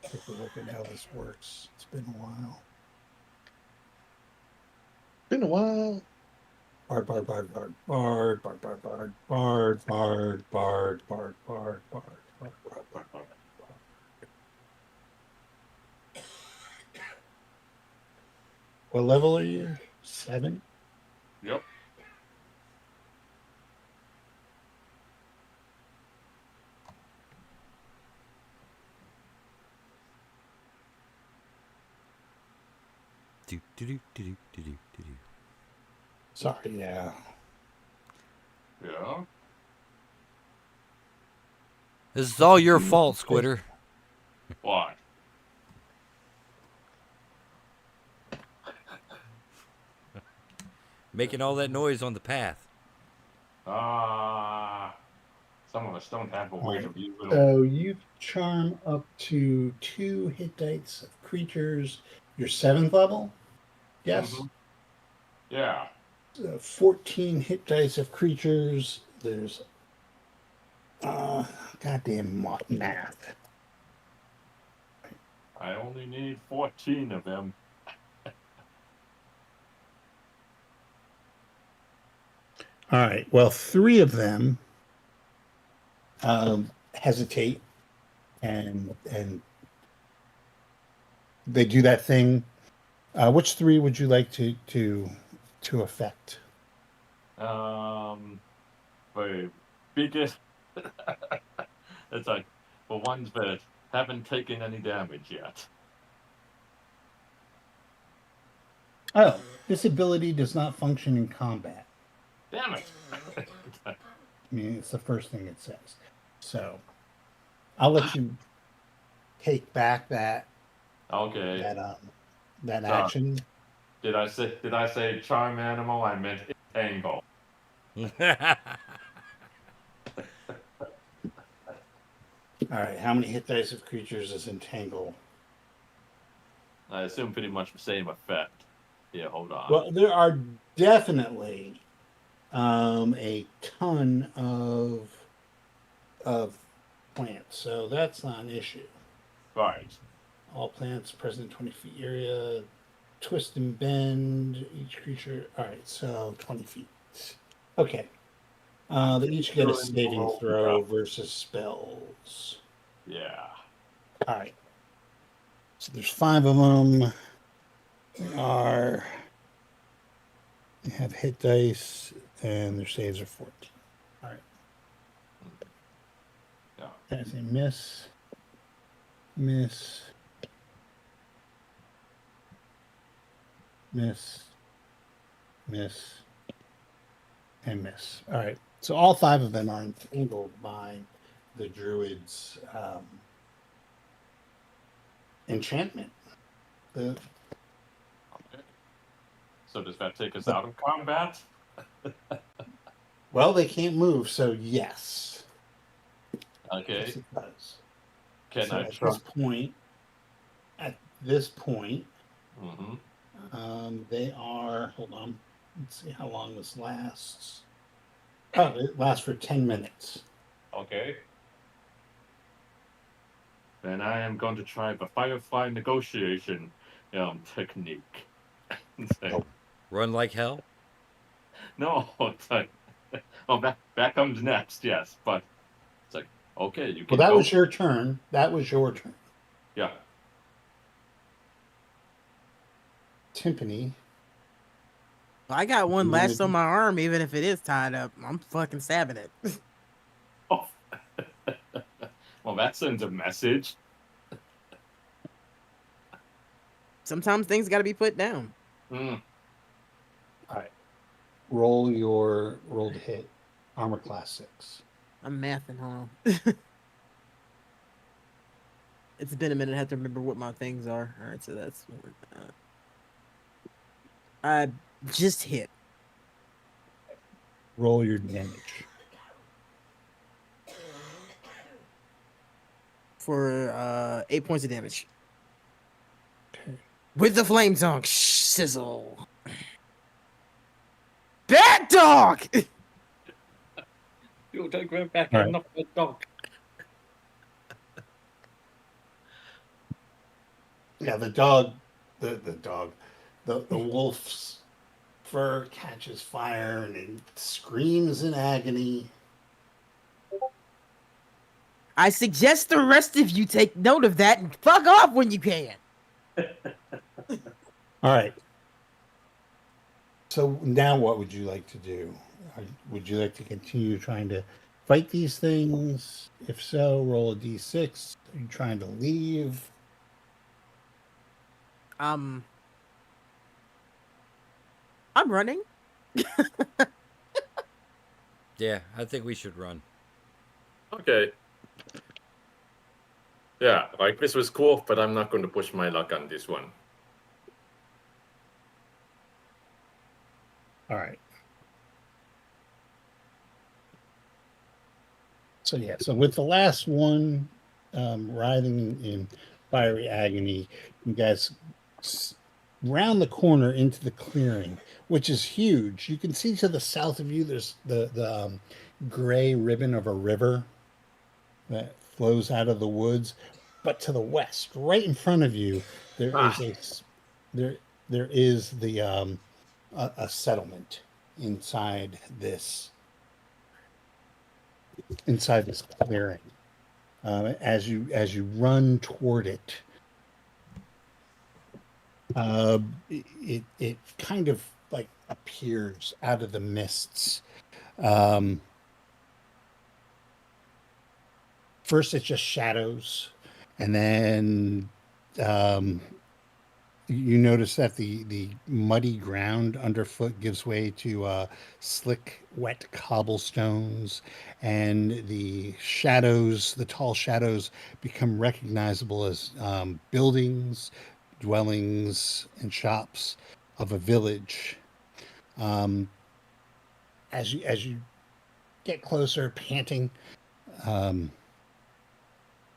Take a look at how this works. It's been a while. Been a while. Bard, bard, bard, bard, bard, bard, bard, bard, bard, bard, bard, bard, bard, bard, bard, bard, bard. What level are you? 7? Yep. Do, do, do, do, do, do, do, do. Sorry, yeah. Yeah. This is all your fault, Squitter. Why? Making all that noise on the path. Some of us don't have a way to view it. So you charm up to 2 hit dice of creatures. Your 7th level? Yes? Mhm. Yeah. 14 hit dice of creatures. There's goddamn math. I only need 14 of them. All right. Well, 3 of them hesitate, and they do that thing. Which 3 would you like to affect? The biggest. It's like the ones that haven't taken any damage yet. Oh, this ability does not function in combat. Damn it! I mean, it's the first thing it says. So I'll let you take back that Okay. that action. Did I say charm animal? I meant entangle. All right. How many hit dice of creatures is entangle? I assume pretty much the same effect. Yeah, hold on. Well, there are definitely a ton of plants, so that's not an issue. Right. All plants present in 20 feet area, twist and bend each creature. All right, so 20 feet. Okay. They each get a saving throw versus spells. Yeah. All right. So there's 5 of them. They have hit dice, and their saves are 14. All right. Yeah. That's a miss, miss, miss, miss, and miss. All right. So all 5 of them are entangled by the druid's enchantment. The Okay. So does that take us out of combat? Well, they can't move, so yes. Okay. Yes, it does. Can So I at try? this point, Mm-hmm. they are. Hold on. Let's see how long this lasts. Oh, it lasts for 10 minutes. Okay. Then I am going to try the firefly negotiation technique. Oh. Run like hell? No, it's like, oh, that comes next, yes. But it's like, okay, you Well, can that go. was your turn. That was your turn. Yeah. Timpani. I got one You wanna lashed on do- my arm, even if it is tied up. I'm fucking stabbing it. Oh. Well, that sends a message. Sometimes things got to be put down. Mm. All right. Roll to hit. Armor class 6. I'm mathing, hold on. It's been a minute. I have to remember what my things are. All right, so that's I just hit Roll your damage. for 8 points of damage Okay. with the flame tongue. Sizzle. Bad dog. You'll take me back All and knock the dog. Yeah, the wolf's fur catches fire and it screams in agony. I suggest the rest of you take note of that and fuck off when you can. All right. So now what would you like to do? Would you like to continue trying to fight these things? If so, roll a d6. Are you trying to leave? I'm running. Yeah, I think we should run. Okay. Yeah, like this was cool, but I'm not going to push my luck on this one. All right. So yeah, so with the last one writhing in fiery agony, you guys round the corner into the clearing, which is huge. You can see to the south of you, there's the gray ribbon of a river that flows out of the woods, but to the west, right in front of you, there is the a settlement inside this clearing. As you run toward it, it kind of like appears out of the mists. First, it's just shadows, and then you notice that the muddy ground underfoot gives way to slick, wet cobblestones, and the tall shadows, become recognizable as buildings, dwellings, and shops of a village. As you get closer, panting,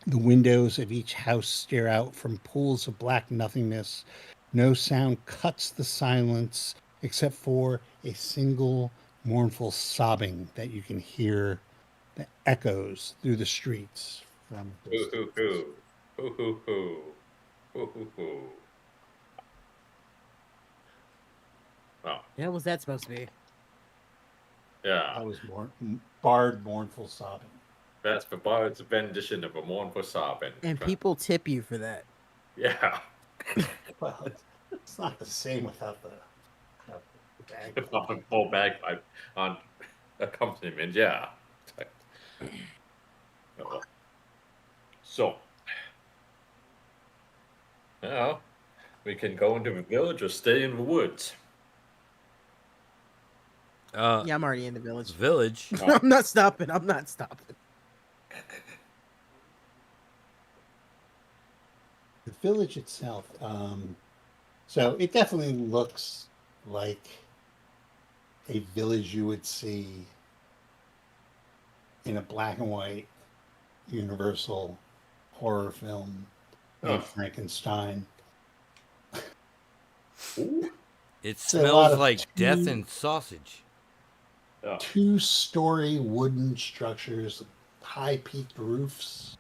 the windows of each house stare out from pools of black nothingness. No sound cuts the silence except for a single mournful sobbing that you can hear that echoes through the streets from a Hoo distance. hoo hoo. Hoo hoo hoo. Hoo hoo hoo. Wow. Yeah, what's that supposed to be? Yeah. That was barred mournful sobbing. That's the bard's rendition of a mournful sobbing. And people tip you for that. Yeah. Well, it's not the same without the bagpipe. On full bagpipe on accompaniment, yeah. Oh. So, now we can go into the village or stay in the woods. Yeah, I'm already in the village. Village. I'm not stopping. I'm not stopping. The village itself, so it definitely looks like a village you would see in a black and white Universal horror film named Frankenstein. Ooh. It a lot smells of like death two- and sausage. Yeah. 2-story wooden structures, high peaked roofs,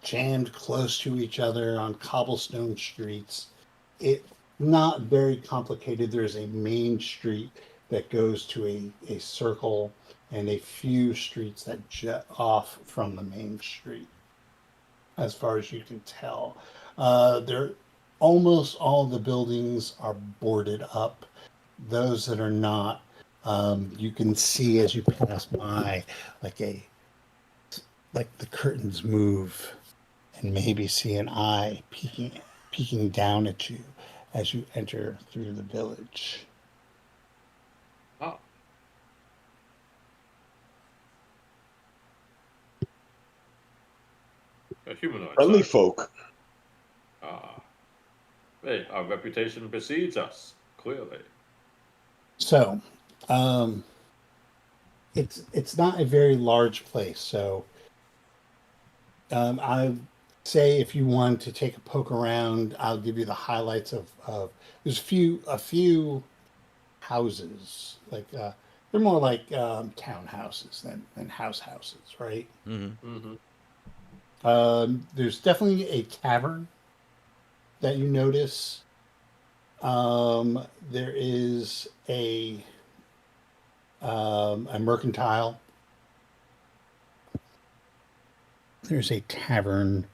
jammed close to each other on cobblestone streets. It's not very complicated. There's a main street that goes to a circle and a few streets that jet off from the main street, as far as you can tell. There, almost all the buildings are boarded up. Those that are not, you can see as you pass by, like the curtains move, and maybe see an eye peeking down at you as you enter through the village. Ah. A humanoid. Friendly side. folk. Ah. Hey, our reputation precedes us, clearly. So, it's not a very large place. So, I say if you want to take a poke around, I'll give you the highlights of there's a few houses, like they're more like townhouses than houses, right? Mm-hmm. Mm-hmm. There's definitely a tavern that you notice. There is a mercantile. There's a tavern.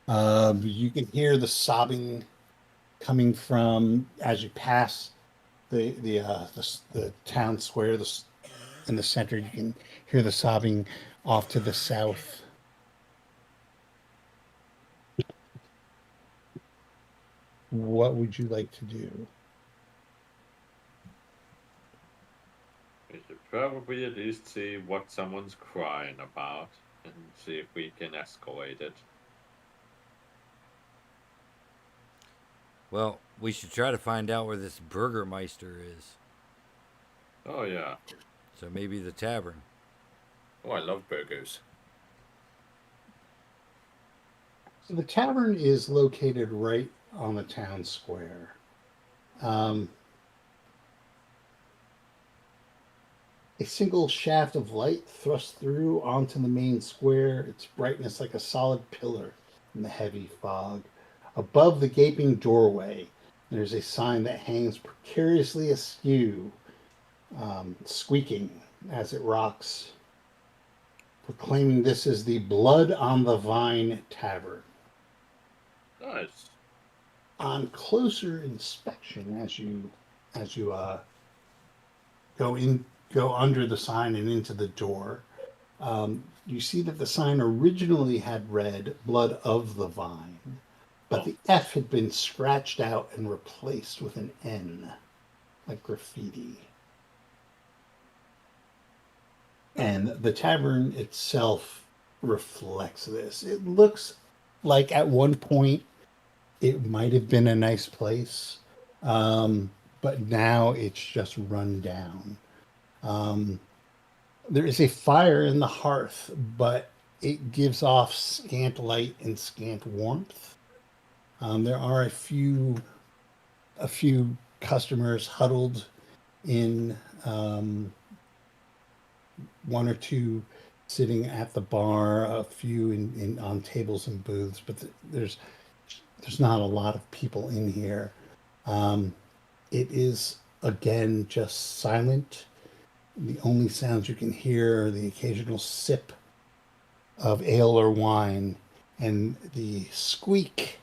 You can hear the sobbing coming from as you pass the town square. In the center, you can hear the sobbing off to the south. What would you like to do? We should probably at least see what someone's crying about and see if we can escalate it. Well, we should try to find out where this Burgermeister is. Oh, yeah. So maybe the tavern. Oh, I love burgers. So the tavern is located right on the town square. A single shaft of light thrusts through onto the main square, its brightness like a solid pillar in the heavy fog. Above the gaping doorway, there's a sign that hangs precariously askew, squeaking as it rocks, proclaiming this is the Blood on the Vine Tavern. Nice. On closer inspection, as you go under the sign and into the door, you see that the sign originally had read "Blood of the Vine," but the F had been scratched out and replaced with an N, like graffiti. And the tavern itself reflects this. It looks like at one point it might have been a nice place, but now it's just run down. There is a fire in the hearth, but it gives off scant light and scant warmth. There are a few customers huddled in, one or two sitting at the bar, a few in on tables and booths, but there's not a lot of people in here. It is again just silent. The only sounds you can hear are the occasional sip of ale or wine and the squeak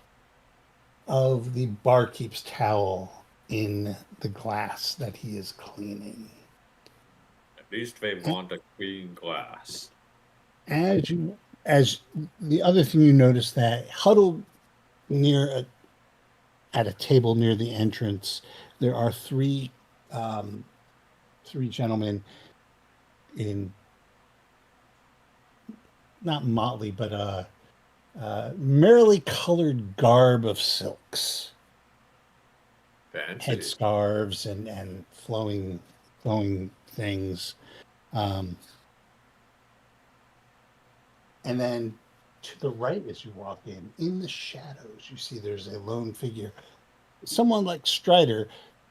of the barkeep's towel in the glass that he is cleaning. At least they want a clean glass. As the other thing you notice, that huddled at a table near the entrance, there are three gentlemen in not motley but merrily colored garb of silks, Fancy. headscarves and flowing things. And then to the right, as you walk in the shadows, you see there's a lone figure, someone like Strider,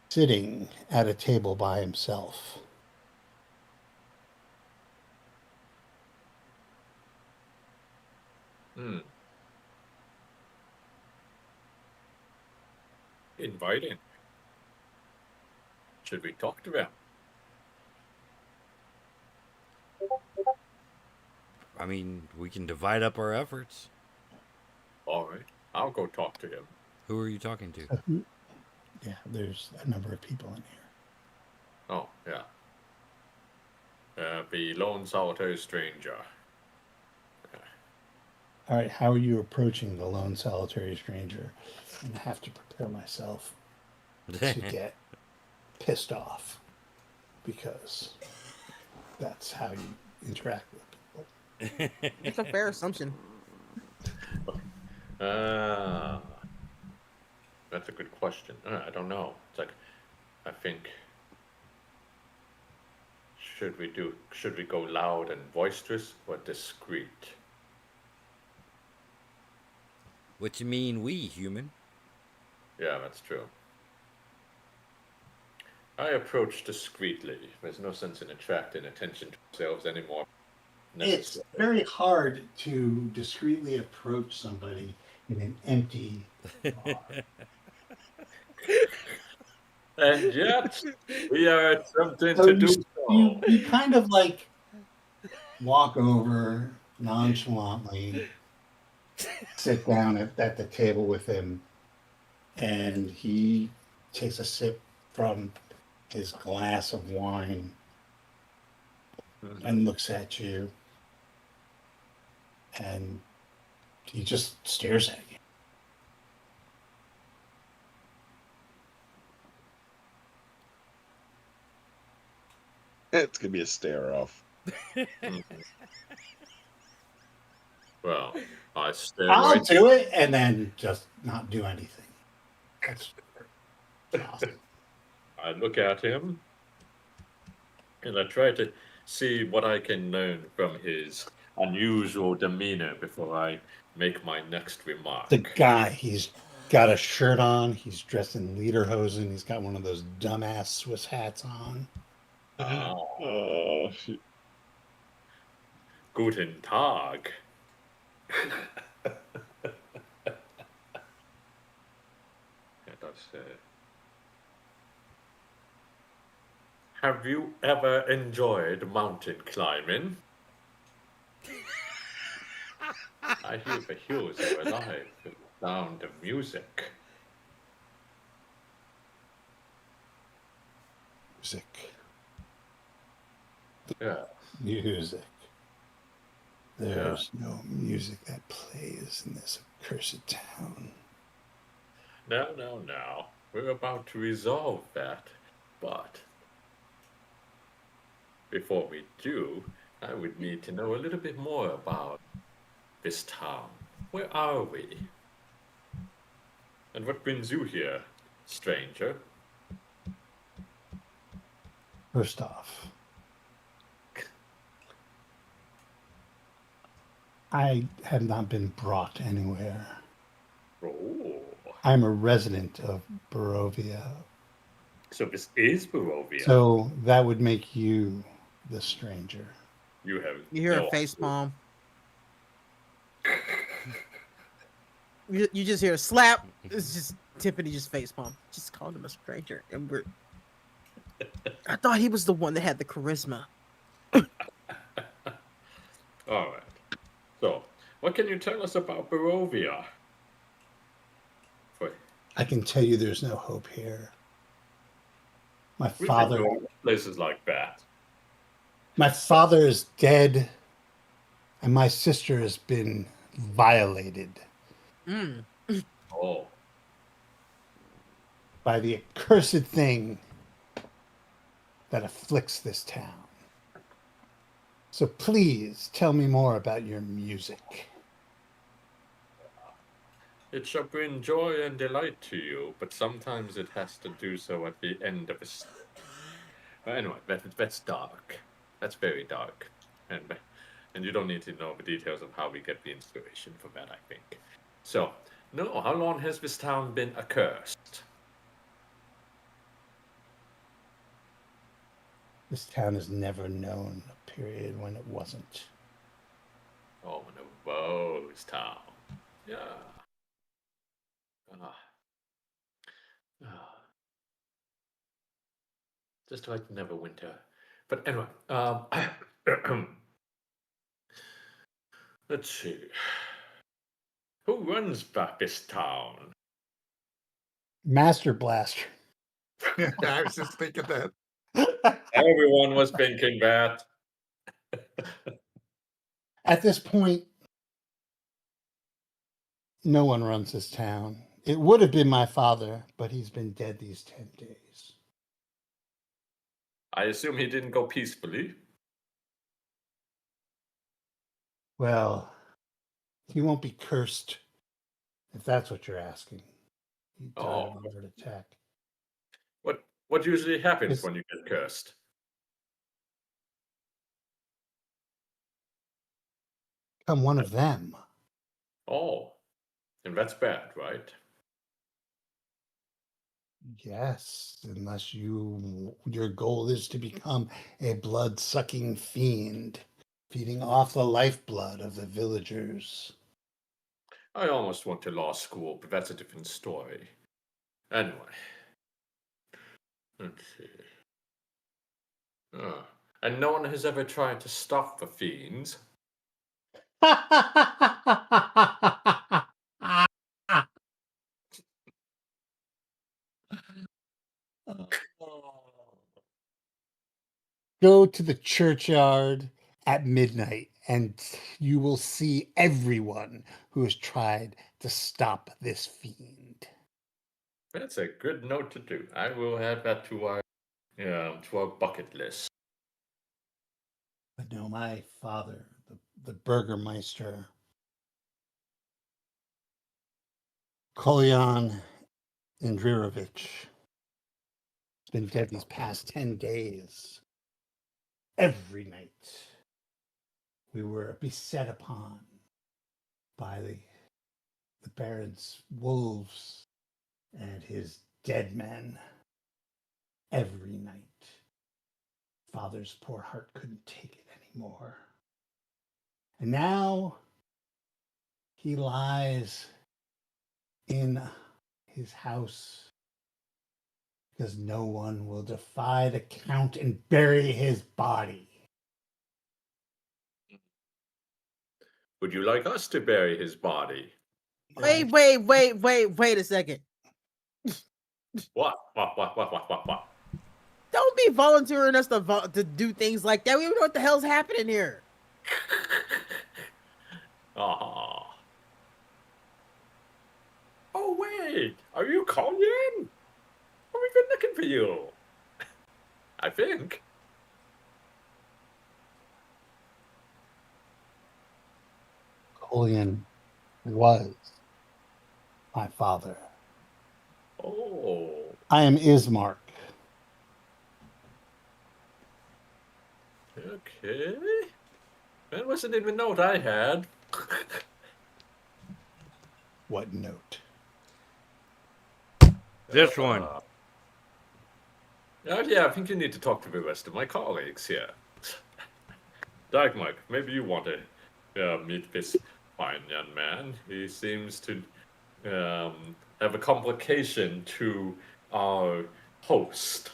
sitting at a table by himself. Inviting. Should we talk to them? I mean, we can divide up our efforts. All right. I'll go talk to him. Who are you talking to? Yeah, there's a number of people in here. Oh, yeah. The lone solitary stranger. All right, how are you approaching the lone solitary stranger? I'm gonna have to prepare myself to get pissed off, because that's how you interact with people. It's a fair assumption. That's a good question. I don't know. It's like, I think, should we go loud and boisterous or discreet? What you mean, we, human? Yeah, that's true. I approach discreetly. There's no sense in attracting attention to ourselves anymore. It's very hard to discreetly approach somebody in an empty bar. And yet, we are attempting So to do so. you kind of like walk over nonchalantly, sit down at the table with him, and he takes a sip from his glass of wine and looks at you, and he just stares at you. It's gonna be a stare off. Well, I stare I'll right. do it and then just not do anything. That's awesome. I look at him, and I try to see what I can learn from his unusual demeanor before I make my next remark. The guy, he's got a shirt on, he's dressed in lederhosen, he's got one of those dumbass Swiss hats on. Oh, shoot. Guten Tag. Have you ever enjoyed mountain climbing? I hear the hills are alive with the sound of music. Yeah. Music. There's no music that plays in this accursed town. No. We're about to resolve that. But before we do, I would need to know a little bit more about this town. Where are we? And what brings you here, stranger? First off, I have not been brought anywhere. Oh. I'm a resident of Barovia. So this is Barovia. So that would make you the stranger. You hear no a face palm. You just hear a slap. It's just Tiffany just face palm. Just called him a stranger, and I thought he was the one that had the charisma. All right. So, what can you tell us about Barovia? I can tell you there's no hope here. My We can father, go to places like that. my father is dead, and my sister has been violated Mm. Oh, by the accursed thing that afflicts this town. So please tell me more about your music. it shall bring joy and delight to you, but sometimes it has to do so at the end of a story. But anyway, that's dark. That's very dark, and you don't need to know the details of how we get the inspiration for that. I think. So, no. How long has this town been accursed? This town has never known a period when it wasn't. Oh, no, Rose Town. Yeah. Ah. Ah. Just like Neverwinter. But anyway, let's see. Who runs back this town? Master Blaster. I was just thinking that. Everyone was thinking that. At this point, no one runs this town. It would have been my father, but he's been dead these 10 days. I assume he didn't go peacefully. Well, he won't be cursed, if that's what you're asking. He died Oh. of a heart attack. What usually happens It's- when you get cursed? Become one of them. Oh, and that's bad, right? Yes, unless your goal is to become a blood-sucking fiend, feeding off the lifeblood of the villagers. I almost went to law school, but that's a different story. Anyway, let's see. And no one has ever tried to stop the fiends. Go to the churchyard at midnight and you will see everyone who has tried to stop this fiend. That's a good note to do. I will add that to our bucket list. But no, my father, the Burgermeister, Kolyan Indrirovich, has been dead these past 10 days. Every night we were beset upon by the Baron's wolves and his dead men. Every night. Father's poor heart couldn't take it anymore. And now he lies in his house because no one will defy the count and bury his body. Would you like us to bury his body? Wait a second. What? What? Don't be volunteering us to do things like that. We don't know what the hell's happening here. Ah. Oh, wait. Are you Colin? Oh, we've been looking for you. I think. Kolyan was my father. Oh. I am Ismark. Okay. That wasn't even a note I had. What note? This one. Oh, yeah, I think you need to talk to the rest of my colleagues here. Dagmar, maybe you want to meet this fine young man. He seems to have a complication to our host.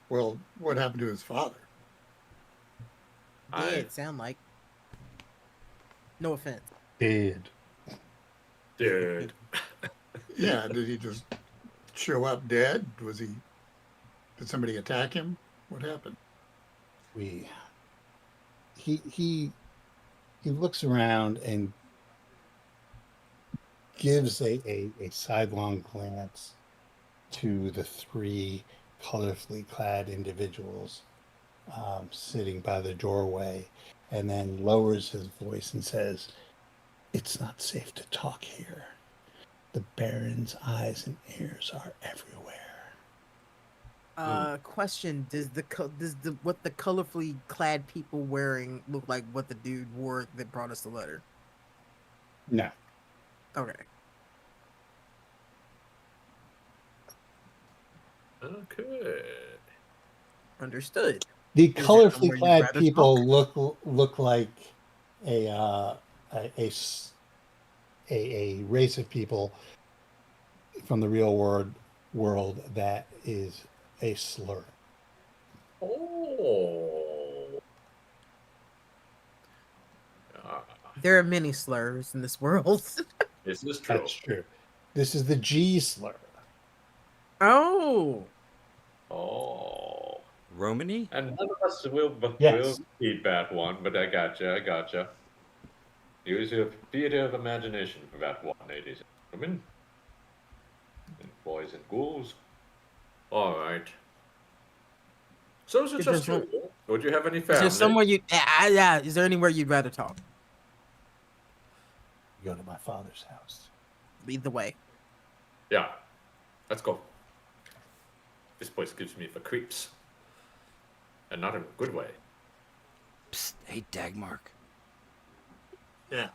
Well, what happened to his father? Yeah, it sound like. No offense. Dead. Dude. Yeah, did he just show up dead? Did somebody attack him? What happened? We he looks around and gives a sidelong glance to the three colorfully clad individuals sitting by the doorway, and then lowers his voice and says, "It's not safe to talk here. The Baron's eyes and ears are everywhere." Question: does the what the colorfully clad people wearing look like what the dude wore that brought us the letter? No. Okay. Okay. Understood. The Is there colorfully somewhere you'd clad rather people talk? look like a, uh, a a s- a race of people from the real world that is a slur. Oh. Ah, There are many slurs in this world. this is true. That's true. This is the G slur. Oh, Oh. Romany? And none of us will Yes. repeat that one, but I gotcha. Use your theater of imagination for that one, ladies and gentlemen. And boys and ghouls. Alright. So is it is there, just you? Would you have any is there family? somewhere you? Yeah. Is there anywhere you'd rather talk? Go to my father's house. Either way. Yeah. Let's go. This place gives me the creeps. And not in a good way. Psst, hey, Dagmark. Yeah.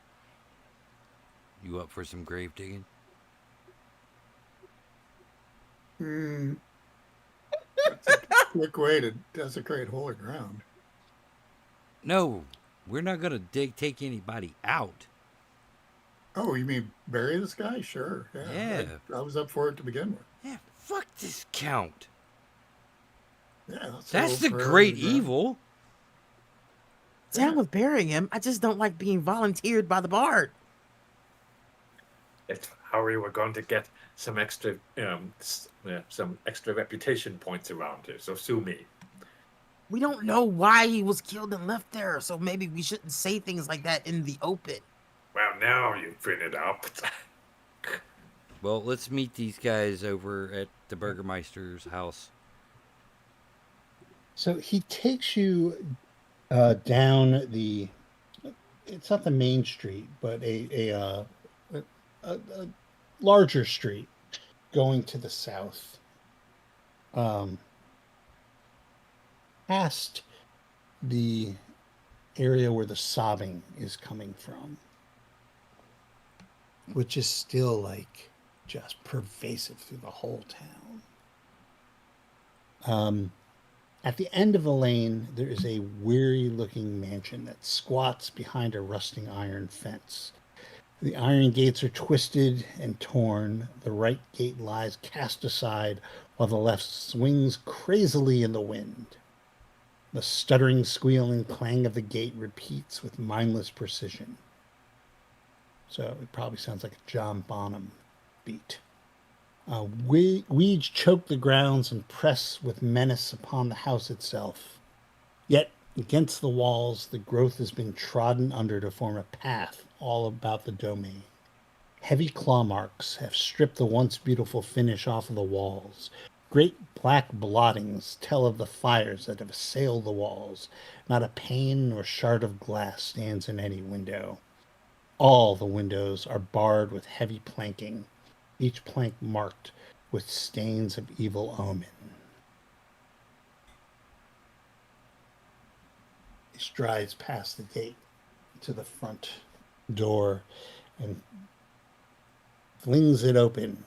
You up for some grave digging? Hmm. That's a quick way to desecrate holy ground. No, we're not going to take anybody out. Oh, you mean bury this guy? Sure. Yeah. I was up for it to begin with. Yeah, fuck this count. Yeah. Let's That's say a the little prayer great on the ground. evil. Down with burying him. I just don't like being volunteered by the bard. It's how we were going to get some extra reputation points around here, so sue me. We don't know why he was killed and left there, so maybe we shouldn't say things like that in the open. Well, now you bring it up. Well, let's meet these guys over at the Burgermeister's house. So he takes you down the. It's not the main street, but a larger street going to the south. Past the area where the sobbing is coming from, which is still like just pervasive through the whole town. At the end of the lane, there is a weary-looking mansion that squats behind a rusting iron fence. The iron gates are twisted and torn. The right gate lies cast aside, while the left swings crazily in the wind. The stuttering squeal and clang of the gate repeats with mindless precision. So it probably sounds like a John Bonham beat. Weeds choke the grounds and press with menace upon the house itself. Yet, against the walls, the growth has been trodden under to form a path all about the domain. Heavy claw marks have stripped the once beautiful finish off of the walls. Great black blottings tell of the fires that have assailed the walls. Not a pane nor shard of glass stands in any window. All the windows are barred with heavy planking, each plank marked with stains of evil omen. He strides past the gate to the front door and flings it open.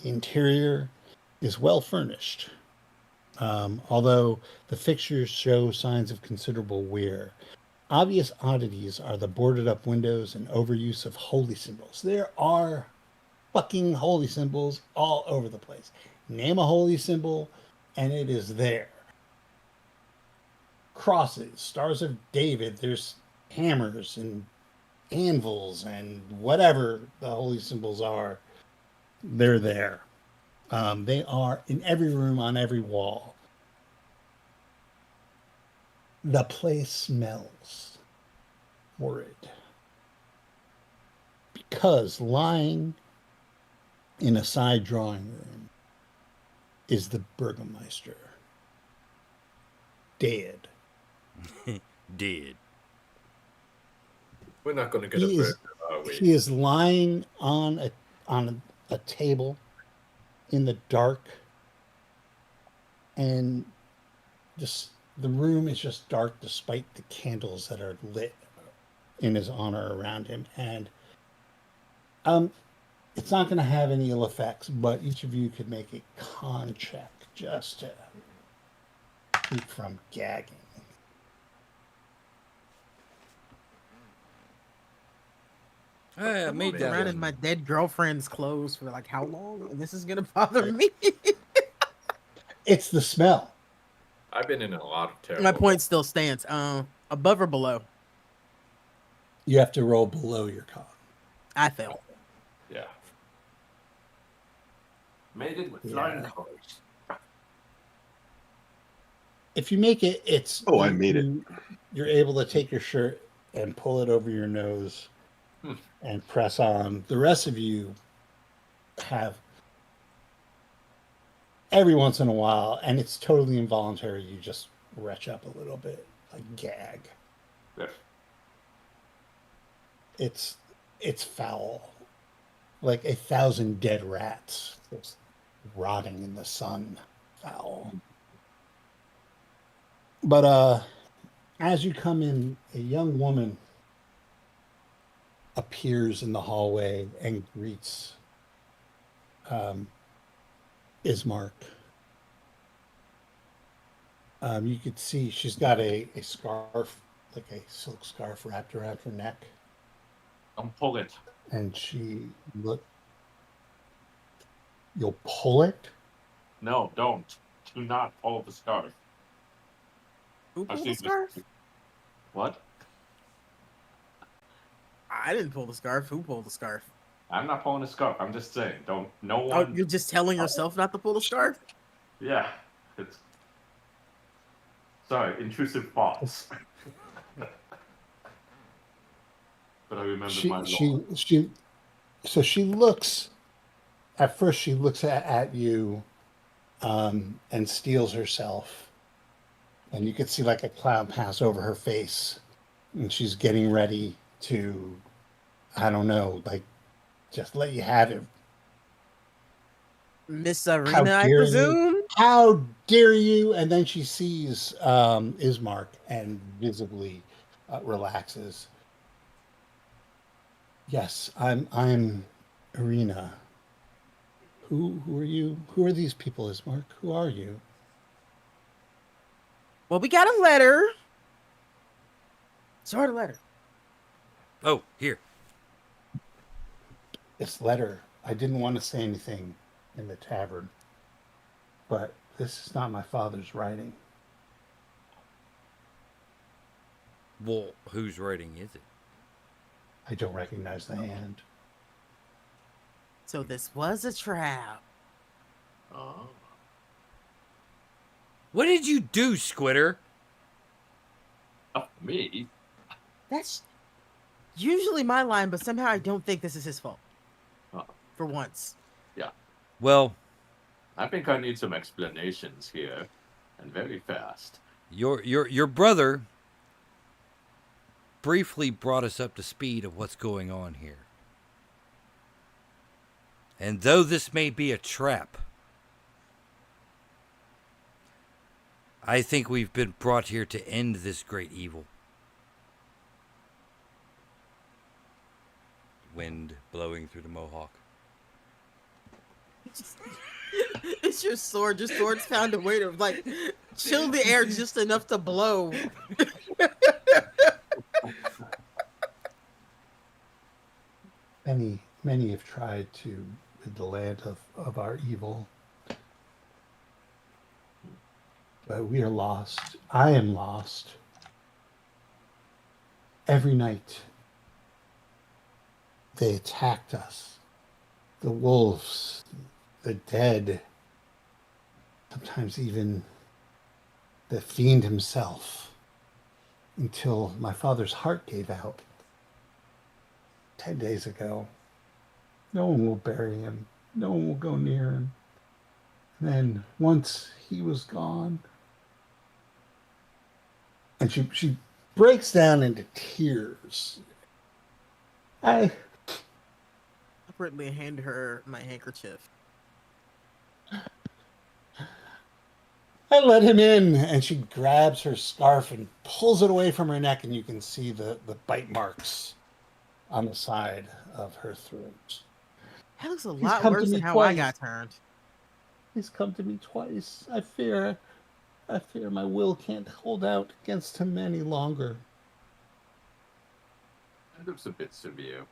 The interior is well furnished, although the fixtures show signs of considerable wear. Obvious oddities are the boarded up windows and overuse of holy symbols. There are fucking holy symbols all over the place. Name a holy symbol, and it is there. Crosses, Stars of David, there's hammers and anvils and whatever the holy symbols are They're there. They are in every room, on every wall. The place smells horrid. Because lying in a side drawing room is the Burgermeister. Dead. Dead. We're not going to get He a is, burger, are we? he is lying on a table in the dark, and just the room is just dark despite the candles that are lit in his honor around him. And it's not going to have any ill effects, but each of you could make a con check just to keep from gagging. I made I've that around one. in my dead girlfriend's clothes for like how long? And this is gonna bother me. It's the smell. I've been in a lot of terrible. My point still stands. Above or below? You have to roll below your con. I fail. Yeah. Made it with Yeah. flying colors. If you make it, it's Oh, I made it. You're able to take your shirt and pull it over your nose and press on. The rest of you have every once in a while, and it's totally involuntary. You just retch up a little bit, like gag. Yeah. It's foul, like 1,000 dead rats just rotting in the sun. Foul. But as you come in, a young woman appears in the hallway and greets Ismark. You could see she's got a scarf, like a silk scarf wrapped around her neck. Don't pull it. And you'll pull it? No, don't. Do not pull the scarf. Who I've pulled seen the this- scarf? What? I didn't pull the scarf. Who pulled the scarf? I'm not pulling the scarf. I'm just saying. Don't. No Oh, one. you're just telling yourself not to pull the scarf? Yeah. It's. Sorry, intrusive thoughts. But I remembered my law. So she looks. At first, she looks at you, and steels herself, and you could see like a cloud pass over her face, and she's getting ready to, I don't know, like just let you have it. Miss How Arena, I dare presume? you? How dare you? And then she sees Ismark and visibly relaxes. Yes, I'm Arena. Who are you? Who are these people, Ismark? Who are you? Well, we got a letter. Sort of letter. Oh, here. This letter. I didn't want to say anything in the tavern, but this is not my father's writing. Well, whose writing is it? I don't recognize the hand. So this was a trap. Oh. What did you do, Squitter? Oh, me? That's usually my line, but somehow I don't think this is his fault. Oh. For once. Well, I think I need some explanations here, and very fast. your brother briefly brought us up to speed of what's going on here. And though this may be a trap, I think we've been brought here to end this great evil. Wind blowing through the mohawk. It's your sword. Your sword's found a way to like chill the air just enough to blow. Many have tried to rid the land of our evil. But we are lost. I am lost. Every night they attacked us. The wolves the dead, sometimes even the fiend himself, until my father's heart gave out 10 days ago. No one will bury him. No one will go near him. And then once he was gone, and she breaks down into tears. I Awkwardly hand her my handkerchief. let him in, and she grabs her scarf and pulls it away from her neck, and you can see the bite marks on the side of her throat. That looks a He's lot come to worse than me how I twice. got turned. He's come to me twice. I fear my will can't hold out against him any longer. That looks a bit severe.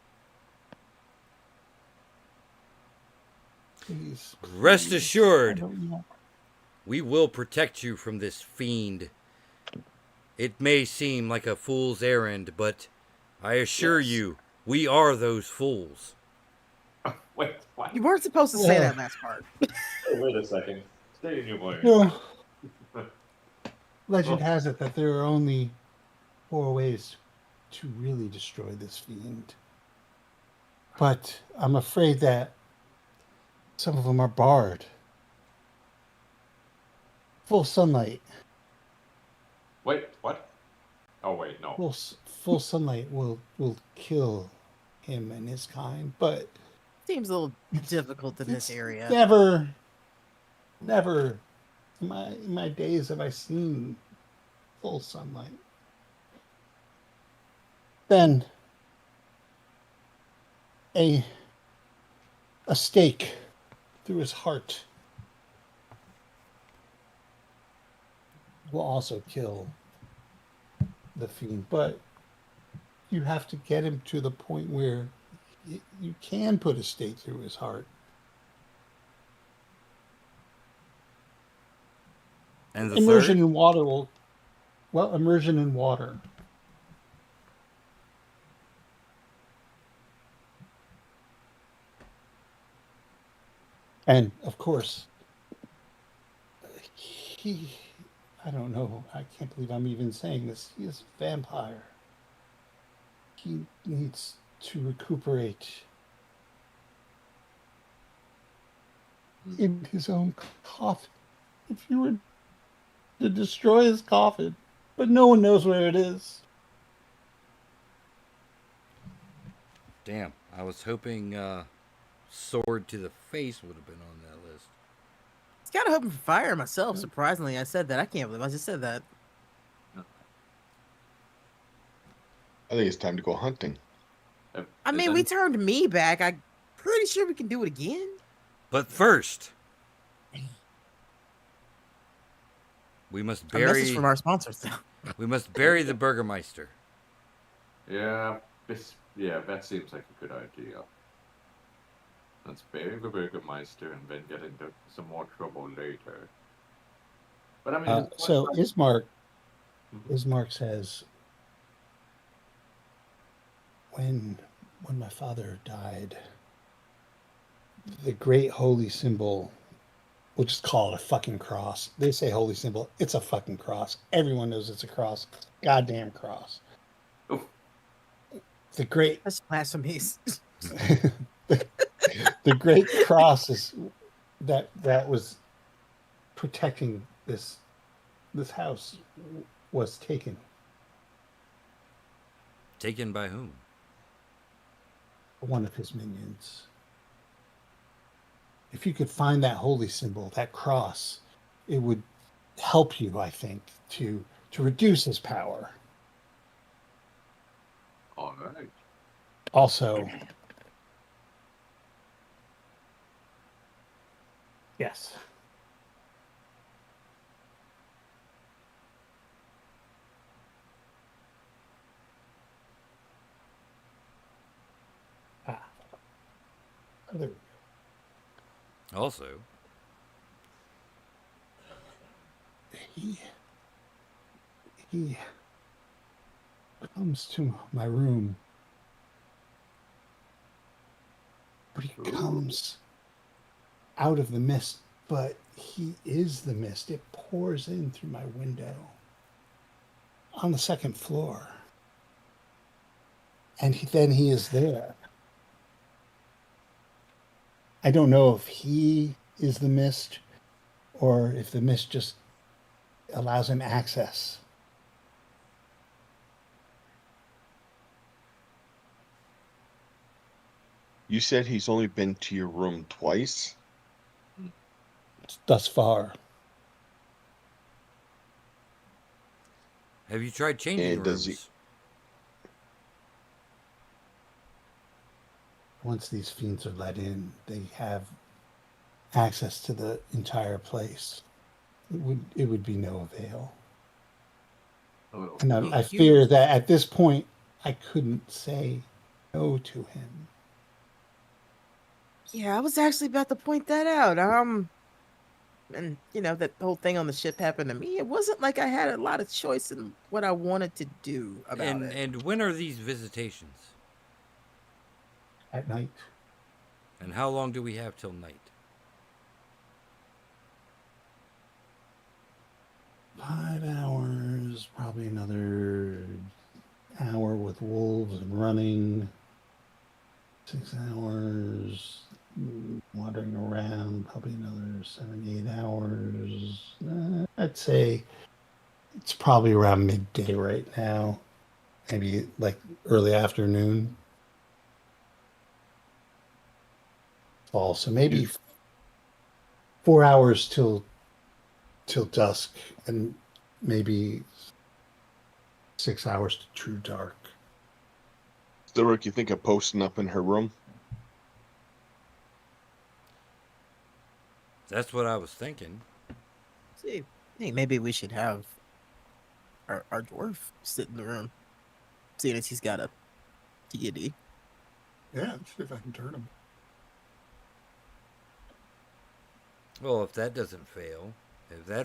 Please. Rest please. assured, I don't know. we will protect you from this fiend. It may seem like a fool's errand, but I assure Yes. you, we are those fools. Wait, what? You weren't supposed to say that last part. Oh, wait a second. Stay in your lane. No. Legend has it that there are only 4 ways to really destroy this fiend. But I'm afraid that some of them are barred. Full sunlight. Wait, what? Oh, wait, no. Full sunlight will kill him and his kind, but Seems a little difficult in this it's area. never in my days have I seen full sunlight. Then a stake through his heart will also kill the fiend, but you have to get him to the point where you can put a stake through his heart. And the Immersion third? in water will, immersion in water. And of course, I don't know, I can't believe I'm even saying this. He is a vampire. He needs to recuperate in his own coffin. If you were to destroy his coffin, but no one knows where it is. Damn, I was hoping sword to the face would have been on that list. I was kind of hoping for fire myself. Surprisingly, I said that. I can't believe I just said that. I think it's time to go hunting. I mean, we turned me back. I'm pretty sure we can do it again. But first, we must A message bury from our sponsors, though. we must bury the Burgermeister. Yeah, that seems like a good idea. Let's bury the Burgermeister and then get into some more trouble later. But I mean, So Ismark says, when my father died, the great holy symbol, we'll just call it a fucking cross. They say holy symbol, it's a fucking cross. Everyone knows it's a cross. Goddamn cross. Oof. The great That's blasphemies. the great cross is that was protecting this house was taken. Taken by whom? One of his minions. If you could find that holy symbol, that cross, it would help you, I think, to reduce his power. All right. Also, yes. There we go. Also, He comes to my room, but he comes out of the mist, but he is the mist. It pours in through my window on the second floor. And then he is there. I don't know if he is the mist or if the mist just allows him access. You said he's only been to your room twice? Thus far. Have you tried changing And does rooms? Once these fiends are let in, they have access to the entire place. It would be no avail. Oh, And I You- fear that at this point, I couldn't say no to him. Yeah, I was actually about to point that out. And that whole thing on the ship happened to me. It wasn't like I had a lot of choice in what I wanted to do about it. And when are these visitations? At night, And how long do we have till night? 5 hours, probably another hour with wolves and running. 6 hours wandering around, probably another 7, 8 hours. I'd say it's probably around midday right now, maybe like early afternoon. Fall, so maybe 4 hours till dusk, and maybe 6 hours to true dark. Stilrick, you think of posting up in her room? That's what I was thinking. See, I think maybe we should have our dwarf sit in the room, seeing as he's got a deity. Yeah, see if I can turn him. Well, if that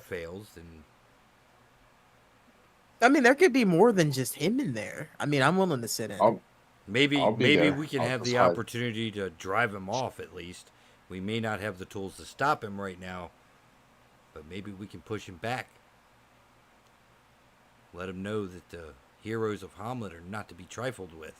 fails, then I mean, there could be more than just him in there. I mean, I'm willing to sit in. I'll maybe be there. we can I'll have just the hide. opportunity to drive him off at least. We may not have the tools to stop him right now, but maybe we can push him back. Let him know that the heroes of Hommlet are not to be trifled with.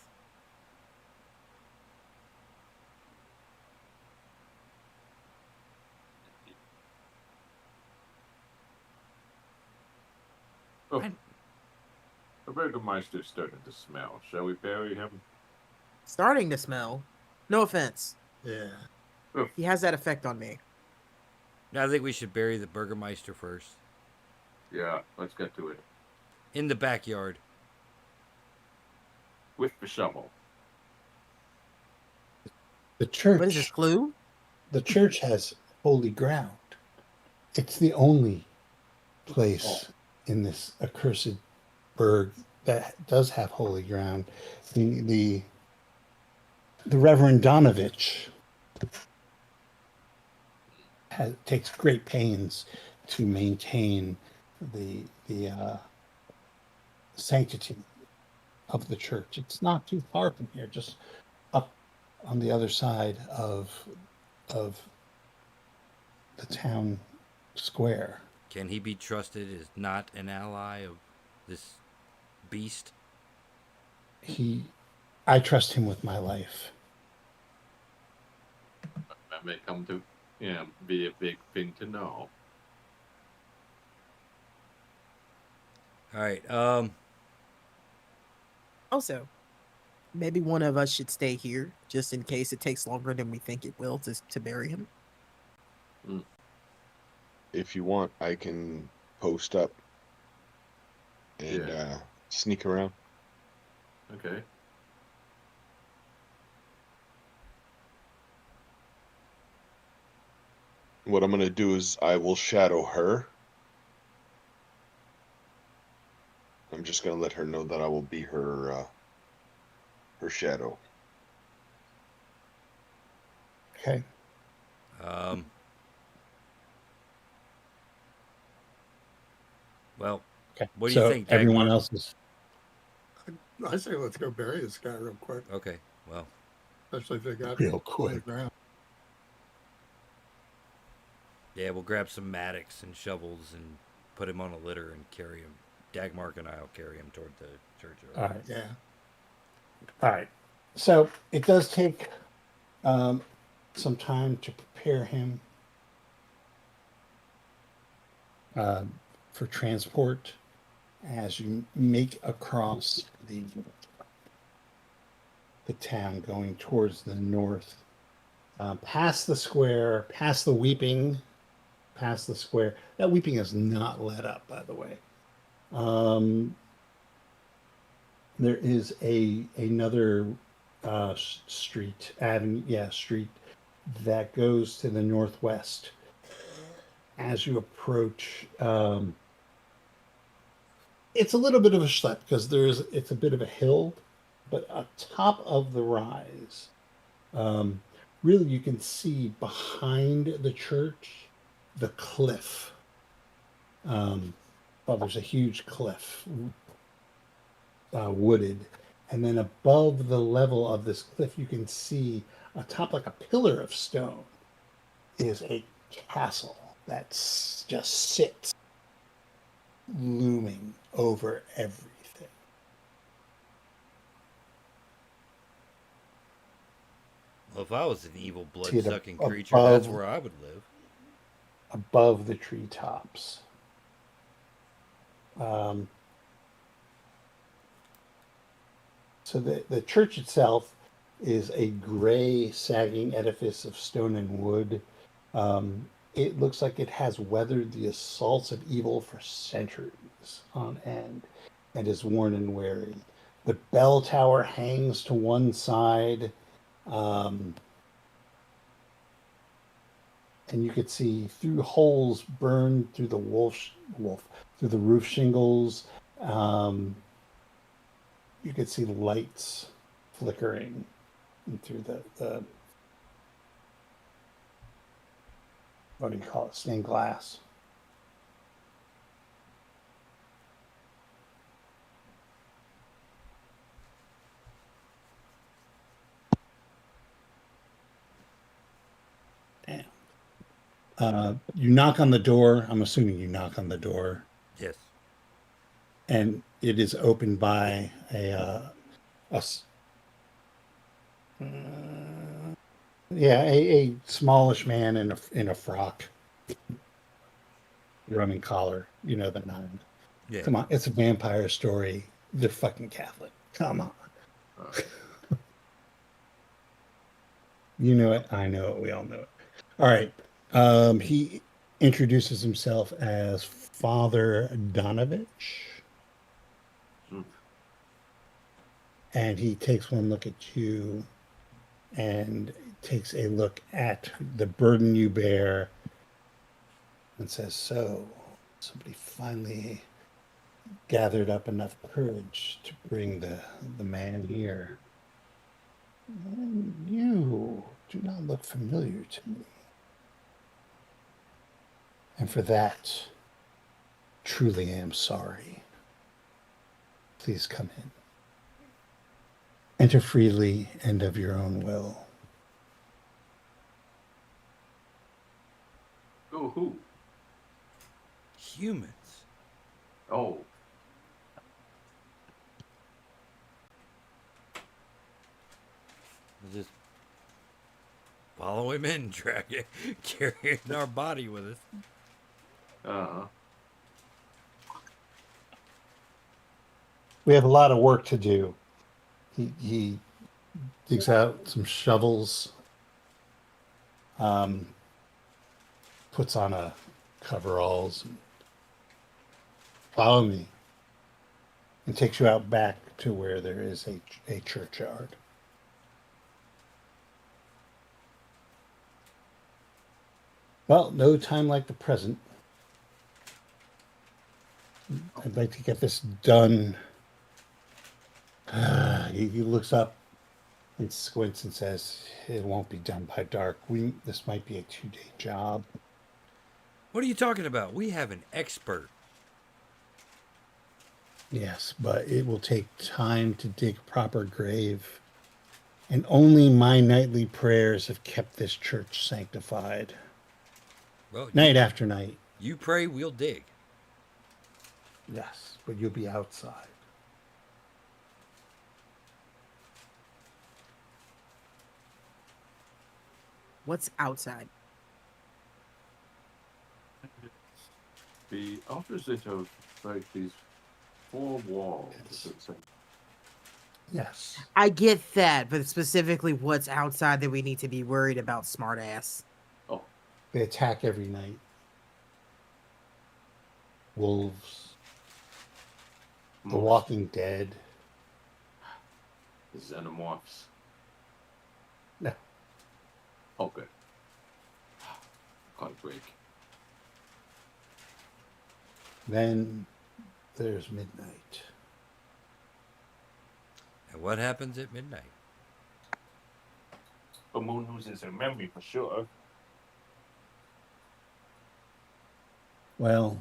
Oh, the Burgermeister's starting to smell. Shall we bury him? Starting to smell. No offense. Yeah. He has that effect on me. I think we should bury the Burgermeister first. Yeah, let's get to it. In the backyard. With the shovel. The church. What is this, Clue? The church has holy ground. It's the only place in this accursed burg that does have holy ground. The Reverend Donovich takes great pains to maintain the sanctity of the church. It's not too far from here, just up on the other side of the town square. Can he be trusted as not an ally of this beast? I trust him with my life. That may come to be a big thing to know. All right. Also, maybe one of us should stay here just in case it takes longer than we think it will to bury him. If you want, I can post up and sneak around. Okay. What I'm going to do is I will shadow her. I'm just going to let her know that I will be her shadow. Okay. Well, Okay. what do you think, everyone Dagmar? else is I say let's go bury this guy real quick, Okay. Well, especially if they got real on the quick. ground. Yeah, we'll grab some mattocks and shovels and put him on a litter and carry him. Dagmark and I will carry him toward the churchyard. All right. Yeah. All right. So it does take some time to prepare him for transport as you make across the town going towards the north, past the square, past the weeping, past the square. That weeping is not lit up, by the way. There is another street street that goes to the northwest. As you approach, it's a little bit of a schlep because it's a bit of a hill, but atop of the rise, really you can see behind the church the cliff. There's a huge cliff, wooded, and then above the level of this cliff, you can see atop like a pillar of stone is a castle that just sits looming over everything. Well, if I was an evil, See it blood-sucking creature, that's above- where I would live. Above the treetops. So the church itself is a gray, sagging edifice of stone and wood. It looks like it has weathered the assaults of evil for centuries on end and is worn and weary. The bell tower hangs to one side, and you could see through holes burned through the through the roof shingles. You could see lights flickering through the what do you call it? Stained glass. Damn. You knock on the door. I'm assuming you knock on the door, Yes. and it is opened by a smallish man in a frock, Roman collar. You know the nine. Yeah. Come on, it's a vampire story. They're fucking Catholic. Come on. You know it. I know it. We all know it. All right. He introduces himself as Father Donovich. And he takes one look at you and takes a look at the burden you bear and says, "So, somebody finally gathered up enough courage to bring the man here. And you do not look familiar to me. And for that, truly am sorry. Please come in. Enter freely and of your own will." Who? Humans. Oh. We'll just follow him in, drag it, carrying our body with us. We have a lot of work to do. He digs out some shovels, puts on a coveralls, and follow me, and takes you out back to where there is a churchyard. Well, no time like the present. I'd like to get this done. He looks up and squints and says, "It won't be done by dark. This might be a 2-day job." What are you talking about? We have an expert. Yes, but it will take time to dig a proper grave. And only my nightly prayers have kept this church sanctified. Well, Night after night. you pray, we'll dig. Yes, but you'll be outside. What's outside? The opposite of like these four walls. It's like, Yes. I get that, but specifically what's outside that we need to be worried about, smartass. oh, They attack every night. Wolves. The most Walking Dead. xenomorphs. No. Okay. Can't break. Then there's midnight. And what happens at midnight? The moon loses her memory for sure. Well,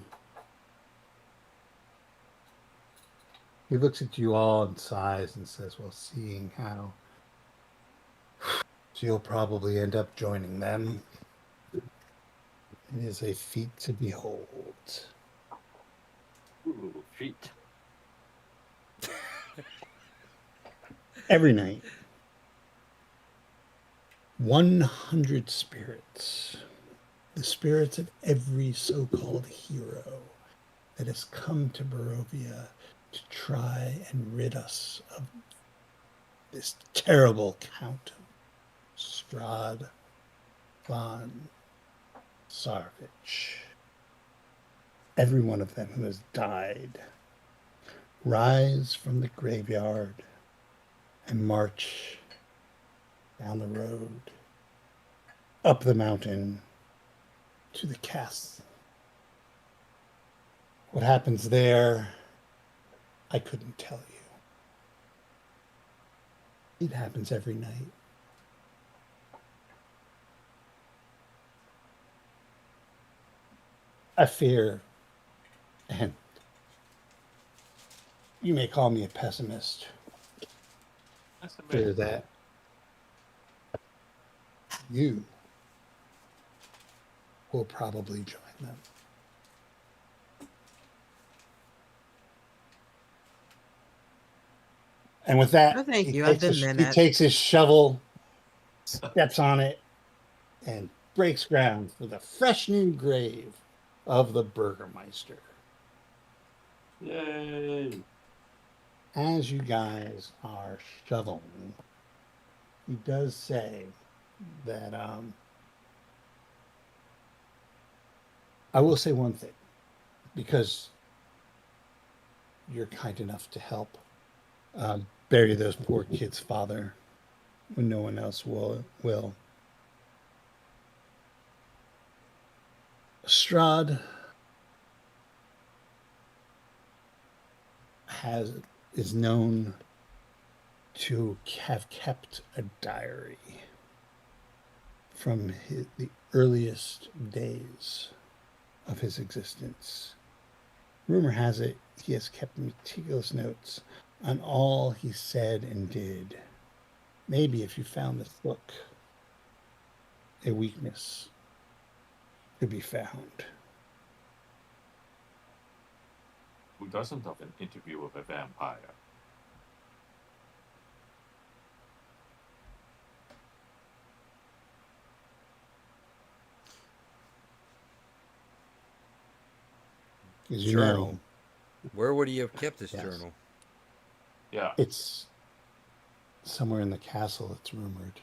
he looks at you all and sighs and says, well, seeing how you'll probably end up joining them, it is a feat to behold. Ooh, feet. Every night, 100 spirits, the spirits of every so-called hero that has come to Barovia to try and rid us of this terrible Count Straud von Sarvich. Every one of them who has died rise from the graveyard and march down the road, up the mountain to the castle. What happens there, I couldn't tell you. It happens every night. I fear, and you may call me a pessimist, That's the fear best. that you will probably join them. And with that, No, thank he you. I've takes, been there, he Nat. takes his shovel, steps on it, and breaks ground for the fresh new grave of the Burgermeister. Yay! As you guys are shoveling, he does say that I will say one thing, because you're kind enough to help bury those poor kids' father when no one else will. Straud is known to have kept a diary from the earliest days of his existence. Rumor has it he has kept meticulous notes on all he said and did. Maybe if you found this book, a weakness could be found. Who doesn't have an interview with a vampire? As you Journal. know, Where would he have kept this Yes. journal? Yeah. it's somewhere in the castle, it's rumored.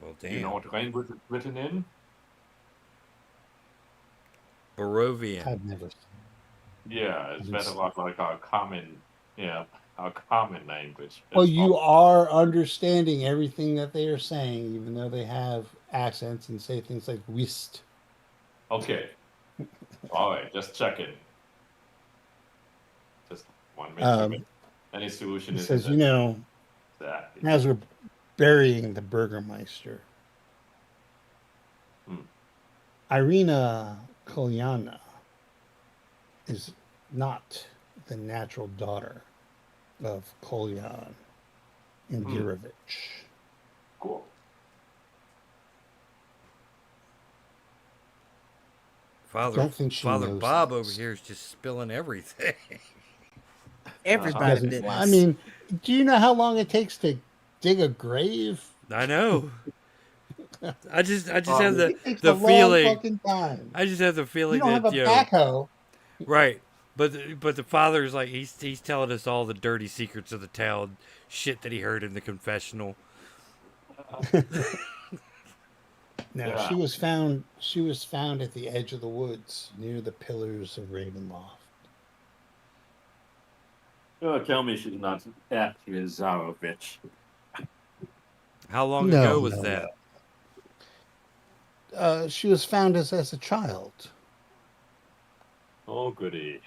Well, Do damn. you know what language it's written in? Barovian. I've never Yeah, it's better lot like our common, our common language. Well, It's you are understanding everything that they are saying, even though they have accents and say things like whist. okay. All right, just checking. Just want to make sure that any solution He is says, you know, exactly. as we're burying the Burgermeister, Irina Kolyana is not the natural daughter of Kolyan Indirovich. Cool. Father think she Father knows Bob this. over here is just spilling everything. Everybody Doesn't- did I this. mean, do you know how long it takes to dig a grave? I know. I just have It takes a the long feeling. fucking time. I just have the You feeling don't have that a backhoe. right. But the father's like he's telling us all the dirty secrets of the town, shit that he heard in the confessional. No, Yeah. she was found. She was found at the edge of the woods near the pillars of Ravenloft. Oh, tell me she's not actually a Zarovich. How long No, ago was no, that? no. She was found as a child. Oh, goody.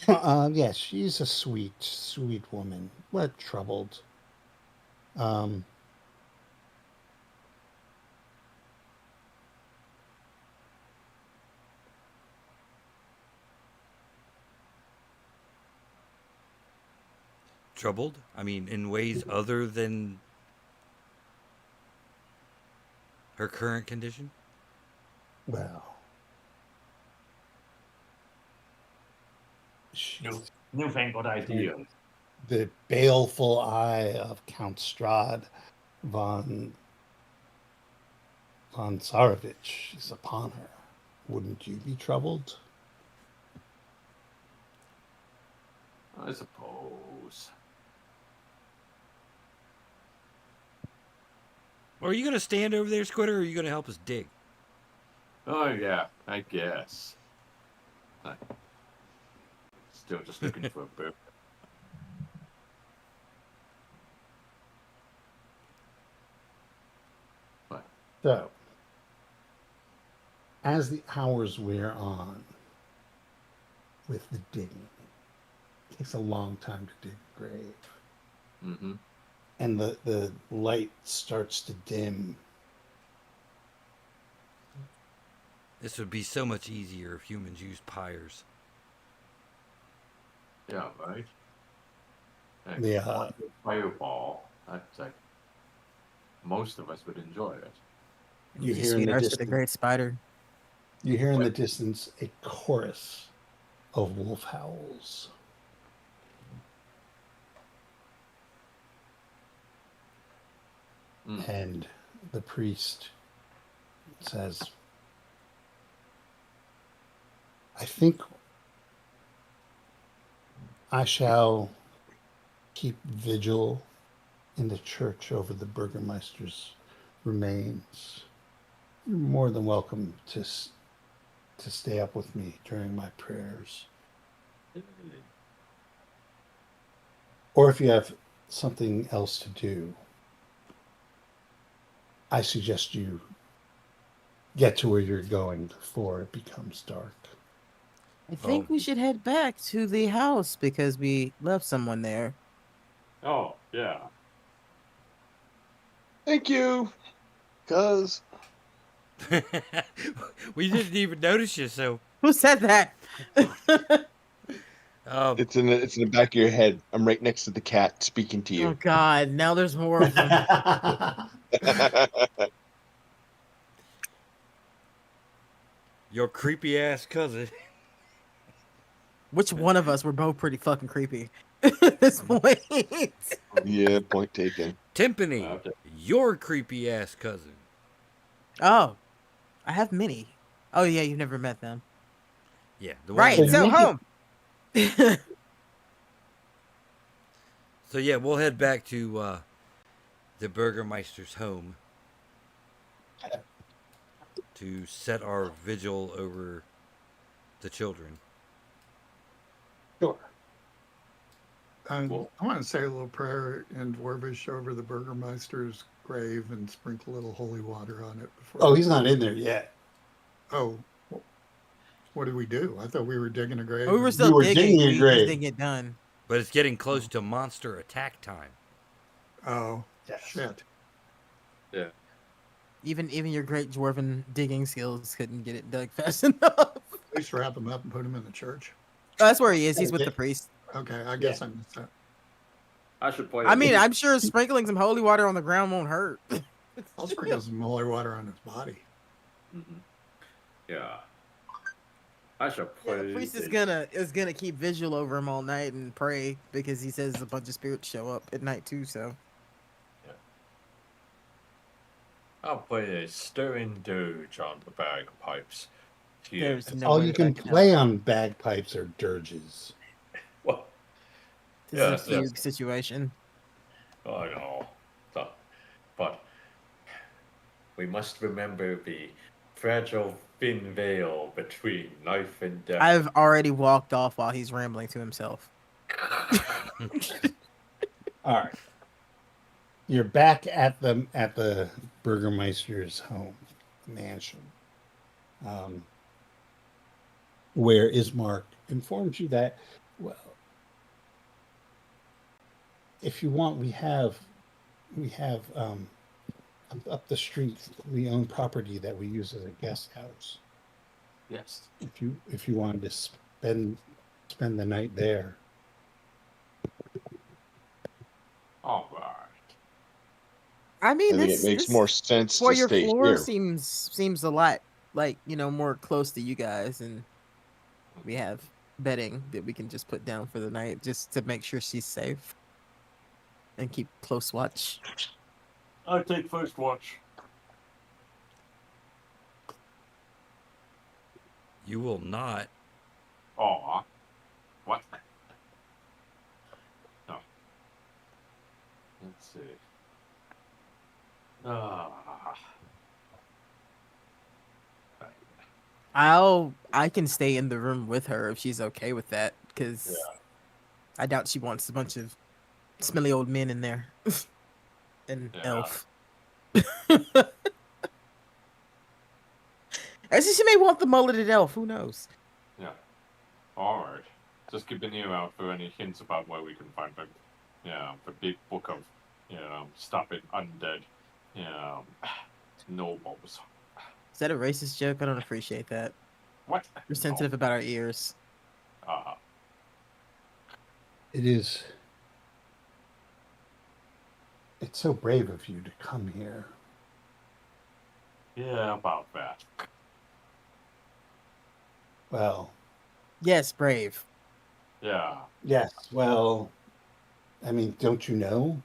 Yes, she's a sweet, sweet woman, but troubled. Um, Troubled? I mean, in ways other than her current condition? well, she's Newfangled idea. the baleful eye of Count Straud von Tsarevich is upon her. Wouldn't you be troubled? I suppose. Are you gonna stand over there, Squitter, or are you gonna help us dig? Oh, yeah, I guess. Still just looking for a bird. What? So, as the hours wear on with the digging, it takes a long time to dig a grave. Mm-hmm. And the light starts to dim. This would be so much easier if humans used pyres. Yeah, right? Like, Yeah. fireball. That's like most of us would enjoy it. You Just hear in the sweethearts to the distance. great spider. You hear in the distance a chorus of wolf howls. Mm. And the priest says, I think I shall keep vigil in the church over the Burgermeister's remains. You're more than welcome to stay up with me during my prayers. Or if you have something else to do, I suggest you get to where you're going before it becomes dark. I think we should head back to the house because we left someone there. Oh, yeah. Thank you. Cause We didn't even notice you, so Who said that? it's in the back of your head. I'm right next to the cat speaking to Oh you. God! Now there's more of them. your creepy ass cousin. Which one of us? We're both pretty fucking creepy at this point. Yeah, point taken. Timpani, Okay. your creepy ass cousin. Oh, I have many. Oh yeah, you've never met them, Yeah, the one right? we So know. So you make home. So yeah, we'll head back to the Burgermeister's home to set our vigil over the children. Sure. Cool. I want to say a little prayer in Dwarvish over the Burgermeister's grave and sprinkle a little holy water on it before. Oh, he's not in there yet. Oh, what did we do? I thought we were digging a grave. We were and- still were digging. digging a We just grave. didn't get done. But it's getting close to monster attack time. Oh, Yes. shit. Yeah. Even your great dwarven digging skills couldn't get it dug fast enough. At least wrap him up and put him in the church. Oh, that's where he is. He's with the priest. Okay, I guess I missed that. I should play. I mean, I'm sure sprinkling some holy water on the ground won't hurt. I'll sprinkle some holy water on his body. Mhm. Yeah. I should Yeah, play. the priest is this. gonna keep vigil over him all night and pray because he says a bunch of spirits show up at night too. So I'll play a stirring dirge on the bagpipes. Here. there's no All way you can that play on bagpipes are dirges. Well, This yes, is a fugue situation. I know. But we must remember the fragile thin veil between life and death. I've already walked off while he's rambling to himself. All right. You're back at the Burgermeister's home mansion, where Ismark informs you that, well, if you want, we have up the street, we own property that we use as a guest house. Yes. If you wanted to spend the night there. All right. I mean, I think this it makes more sense for to your stay floor here. seems a lot like more close to you guys, and we have bedding that we can just put down for the night just to make sure she's safe and keep close watch. I'll take first watch. You will not. Aw. What? No. Let's see. I can stay in the room with her if she's okay with that, because I doubt she wants a bunch of smelly old men in there. And elf. Actually, she may want the mulleted elf. Who knows? Yeah. All right. Just keep an ear out for any hints about where we can find the big book of, stopping undead, nobles. Is that a racist joke? I don't appreciate that. What? We're sensitive about our ears. It is. It's so brave of you to come here. Yeah, about that. Well, Yes, brave. Yeah. yes. Well, I mean, don't you know?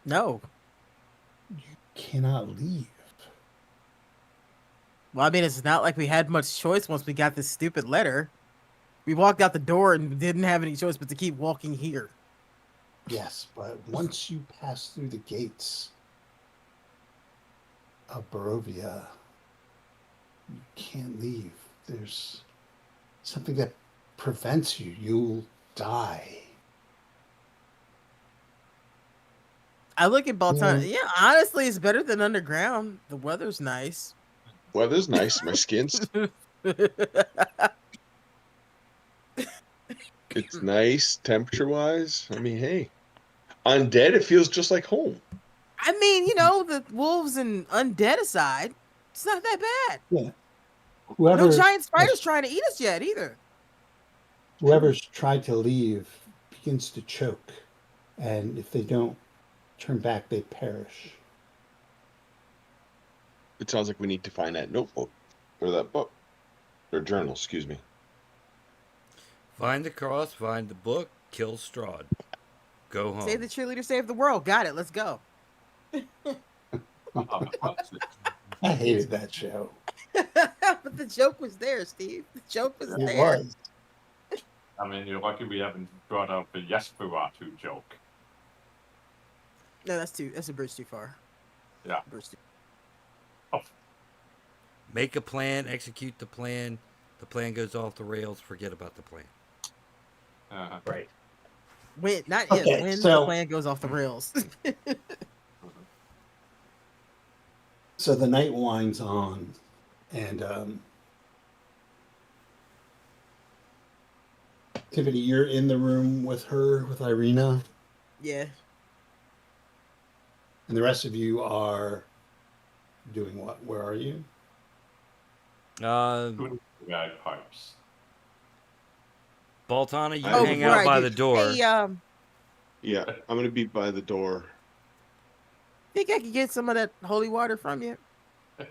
No. You cannot leave. Well, I mean, it's not like we had much choice once we got this stupid letter. We walked out the door and didn't have any choice but to keep walking here. Yes, but once you pass through the gates of Barovia, you can't leave. There's something that prevents you. You'll die. I look at Baltana. Yeah, honestly, it's better than underground. The weather's nice. Weather's nice. My skin's it's nice temperature wise. I mean, hey, undead. It feels just like home. I mean, the wolves and undead aside, it's not that bad. Yeah. Whoever, No giant spiders trying to eat us yet either. whoever's tried to leave begins to choke, and if they don't turn back, they perish. It sounds like we need to find that notebook or that book or journal. Excuse me. Find the cross, find the book, kill Straud. Go home. Save the cheerleader, save the world. Got it. Let's go. I hated that show. But the joke was there, Steve. The joke was It there. was. I mean, you're lucky we haven't brought up the Yesperatu joke. No, that's a bridge too far. Yeah. Bridge too. Make a plan, execute the plan. The plan goes off the rails, forget about the plan. Right. When not Okay, if when so- the plan goes off the rails. So the night winds on, and Tiffany, you're in the room with her, with Irina, Yeah. and the rest of you are doing what? Where are you? Bagpipes. Baltana, you Oh, hang before out I by do- the door. Hey, Yeah, I'm gonna be by the door. Think I could get some of that holy water from you,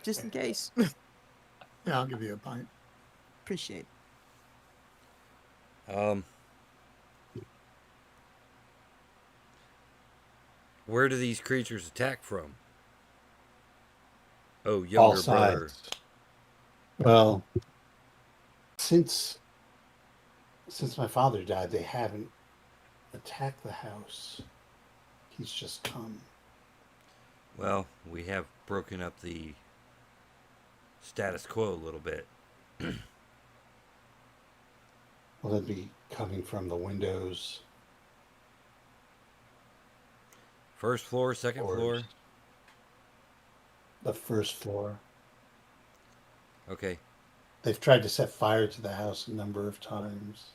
just in case. Yeah, I'll give you a pint. Appreciate it. Um, where do these creatures attack from? Oh, All younger brother. sides. Well, since my father died, they haven't attacked the house. He's just come. Well, we have broken up the status quo a little bit. Will it be coming from the windows? First floor, second Or floor. the first floor? Okay. They've tried to set fire to the house a number of times.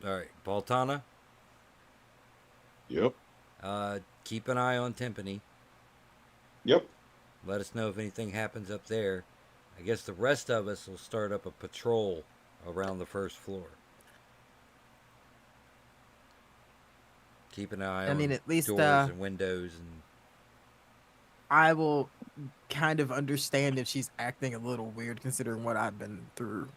All right, Baltana. Yep. Keep an eye on Timpani. Yep. Let us know if anything happens up there. I guess the rest of us will start up a patrol around the first floor. Keep an eye I on mean, at least doors and windows and. I will kind of understand if she's acting a little weird considering what I've been through.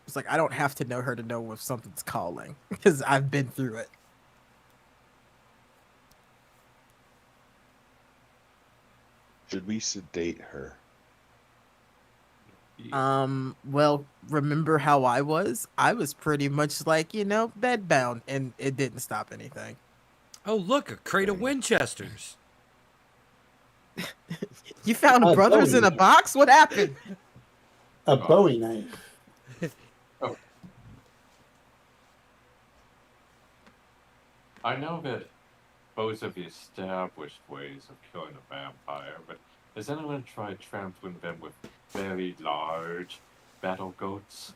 It's like I don't have to know her to know if something's calling because I've been through it. Should we sedate her? Well, remember how I was? I was pretty much like, bedbound, and it didn't stop anything. Oh, look, a crate of Winchesters. You found Oh, brothers in a Bowie. box? What happened? A Bowie knife. I know that bows are the established ways of killing a vampire, but has anyone tried trampling them with very large battle goats?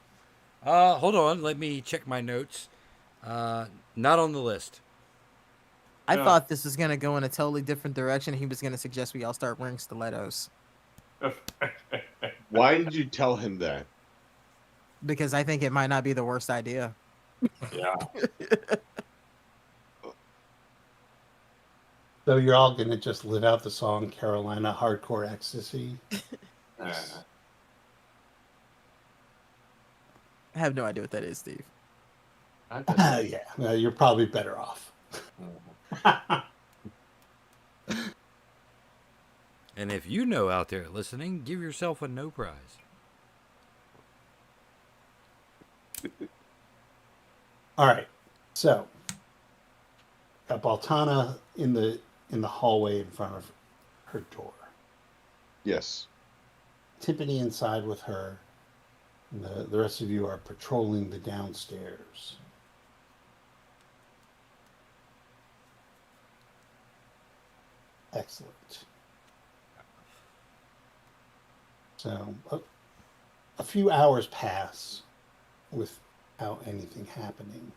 Hold on, let me check my notes. Not on the list. I Yeah. thought this was gonna go in a totally different direction. He was gonna suggest we all start wearing stilettos Why did you tell him that? because I think it might not be the worst idea. Yeah. So you're all going to just live out the song Carolina Hardcore Ecstasy? Uh, I have no idea what that is, Steve. I bet- Yeah, well, you're probably better off. And if you know out there listening, give yourself a no prize. All right, so got Baltana in the hallway in front of her door. Yes. Tiffany inside with her. And the rest of you are patrolling the downstairs. Excellent. So a few hours pass without anything happening.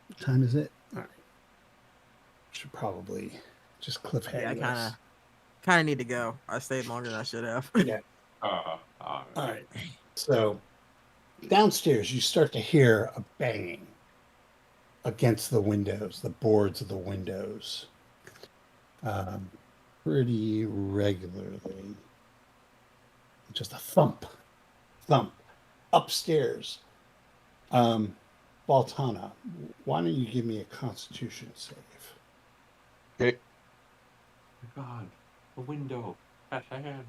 What time is it? All right. Should probably just cliffhanger Yeah, I this. kind of need to go. I stayed longer than I should have. Yeah. all All right. right. So downstairs, you start to hear a banging against the windows, the boards of the windows, pretty regularly. Just a thump, thump. Upstairs, Baltana, why don't you give me a Constitution save? Okay. God, a window at hand.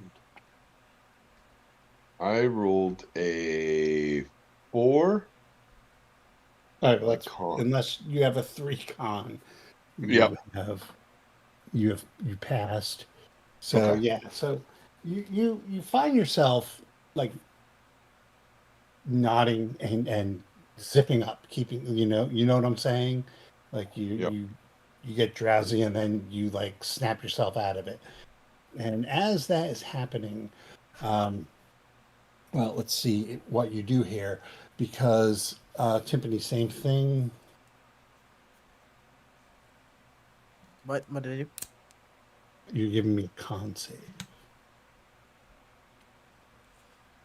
I rolled a 4. All right, let's, con. unless you have a 3 con, Yep. you passed. So Okay. yeah, so you find yourself like nodding and zipping up, keeping you know what I'm saying? Like Yep. you get drowsy and then you like snap yourself out of it. And as that is happening, well, let's see what you do here, because Timpani, same thing. What did I do? You're giving me a con save.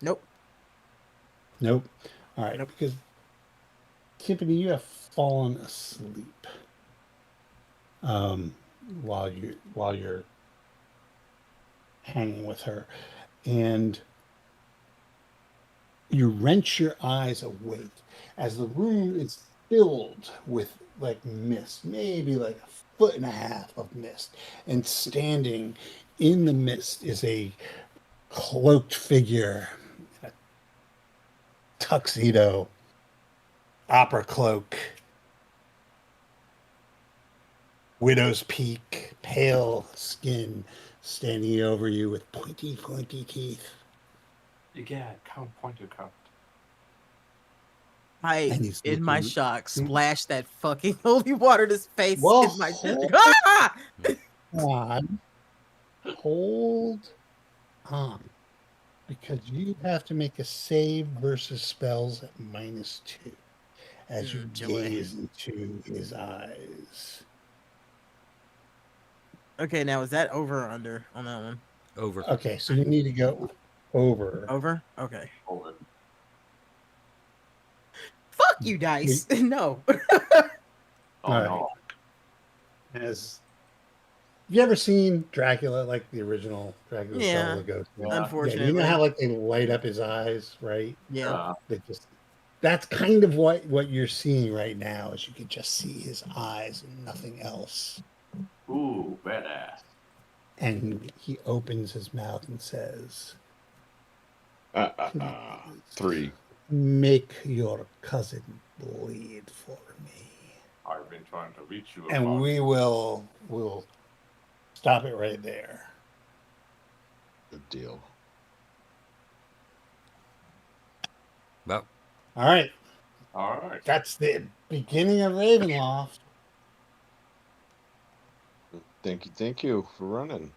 Nope. Nope. All right, Nope. because Tiffany, you have fallen asleep. Um, while you're hanging with her, and you wrench your eyes awake as the room is filled with like mist, maybe like a foot and a half of mist, and standing in the mist is a cloaked figure, in a tuxedo, opera cloak, widow's peak, pale skin, standing over you with pointy teeth. You get Count Pointer Count. I, And he's in my looking. shock, splashed that fucking holy water in his face. Well, In my hold ah! on, hold on, because you have to make a save versus spells at -2 as you Joy. gaze into his eyes. Okay, now is that over or under on that one? Over. Okay, so you need to go over. Over. Okay. Over. Fuck you, dice. No. Oh All no. As have you ever seen Dracula, like the original Dracula Yeah. Bela Lugosi? Yeah. Yeah, Unfortunately. you know how like they light up his eyes, right? Yeah. They just that's kind of what you're seeing right now, is you can just see his eyes and nothing else. Ooh, badass. And he opens his mouth and says, 3. "Make your cousin bleed for me." I've been trying to reach you. And about- we'll stop it right there. Good deal. Well, All right. All right. That's the beginning of Ravenloft. Thank you for running.